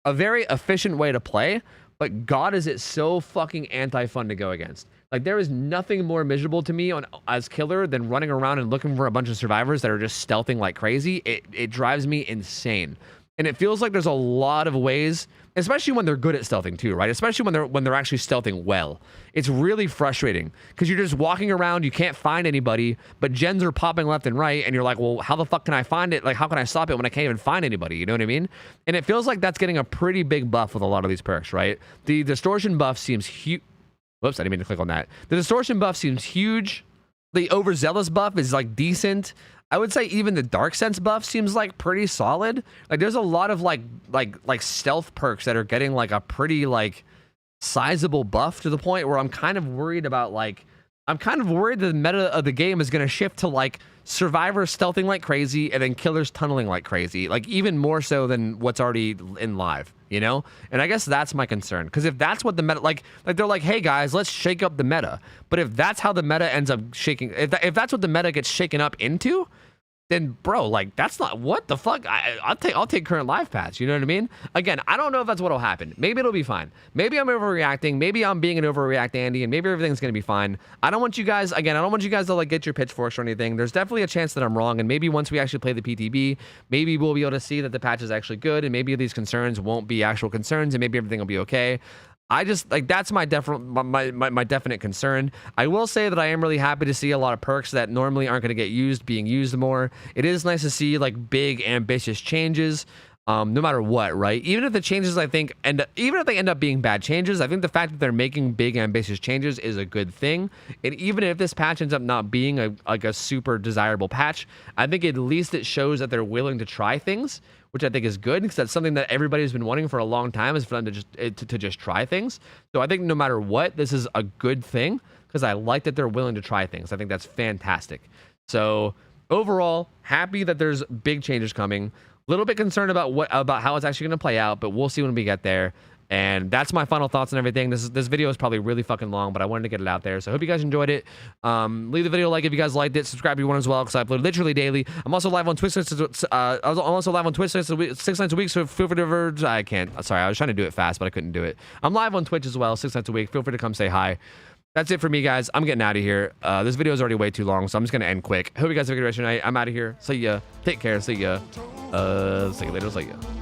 a very efficient way to play, but God, is it so fucking anti-fun to go against. Like, there is nothing more miserable to me as killer than running around and looking for a bunch of survivors that are just stealthing like crazy. It drives me insane. And it feels like there's a lot of ways, especially when they're good at stealthing too, right? Especially when they're actually stealthing well. It's really frustrating because you're just walking around, you can't find anybody, but gens are popping left and right, and you're like, well, how the fuck can I find it? Like, how can I stop it when I can't even find anybody? You know what I mean? And it feels like that's getting a pretty big buff with a lot of these perks, right? The distortion buff seems huge. Whoops, I didn't mean to click on that. The distortion buff seems huge. The overzealous buff is like decent. I would say even the dark sense buff seems like pretty solid. Like, there's a lot of like stealth perks that are getting like a pretty like sizable buff to the point where I'm kind of worried about like, I'm kind of worried that the meta of the game is going to shift to like survivors stealthing like crazy and then killers tunneling like crazy, like even more so than what's already in live, you know? And I guess that's my concern, because if that's what the meta, like they're like, hey guys, let's shake up the meta. But if that's how the meta ends up shaking, if that's what the meta gets shaken up into, then bro, like, that's not, what the fuck? I'll take current live patch, you know what I mean? Again, I don't know if that's what'll happen. Maybe it'll be fine. Maybe I'm overreacting. Maybe I'm being an overreact Andy, and maybe everything's gonna be fine. I don't want you guys to like get your pitchforks or anything. There's definitely a chance that I'm wrong, and maybe once we actually play the PTB, maybe we'll be able to see that the patch is actually good, and maybe these concerns won't be actual concerns, and maybe everything will be okay. I just, like, that's my definite concern. I will say that I am really happy to see a lot of perks that normally aren't going to get used being used more. It is nice to see like big ambitious changes, no matter what, right? Even if the changes, I think, even if they end up being bad changes, I think the fact that they're making big ambitious changes is a good thing. And even if this patch ends up not being a super desirable patch, I think at least it shows that they're willing to try things, which I think is good, because that's something that everybody's been wanting for a long time, is for them to just try things. So I think no matter what, this is a good thing, because I like that they're willing to try things. I think that's fantastic. So overall, happy that there's big changes coming. A little bit concerned about how it's actually going to play out, but we'll see when we get there. And that's my final thoughts on everything. This video is probably really fucking long, but I wanted to get it out there. So I hope you guys enjoyed it. Leave the video a like if you guys liked it. Subscribe if you want as well, because I upload literally daily. I'm also live on Twitch. I'm also live on Twitch 6 nights a week. So feel free to I can't. Sorry, I was trying to do it fast, but I couldn't do it. I'm live on Twitch as well, 6 nights a week. Feel free to come say hi. That's it for me, guys. I'm getting out of here. This video is already way too long, so I'm just gonna end quick. Hope you guys have a good rest of your night. I'm out of here. See ya. Take care. See ya. See you later. See ya.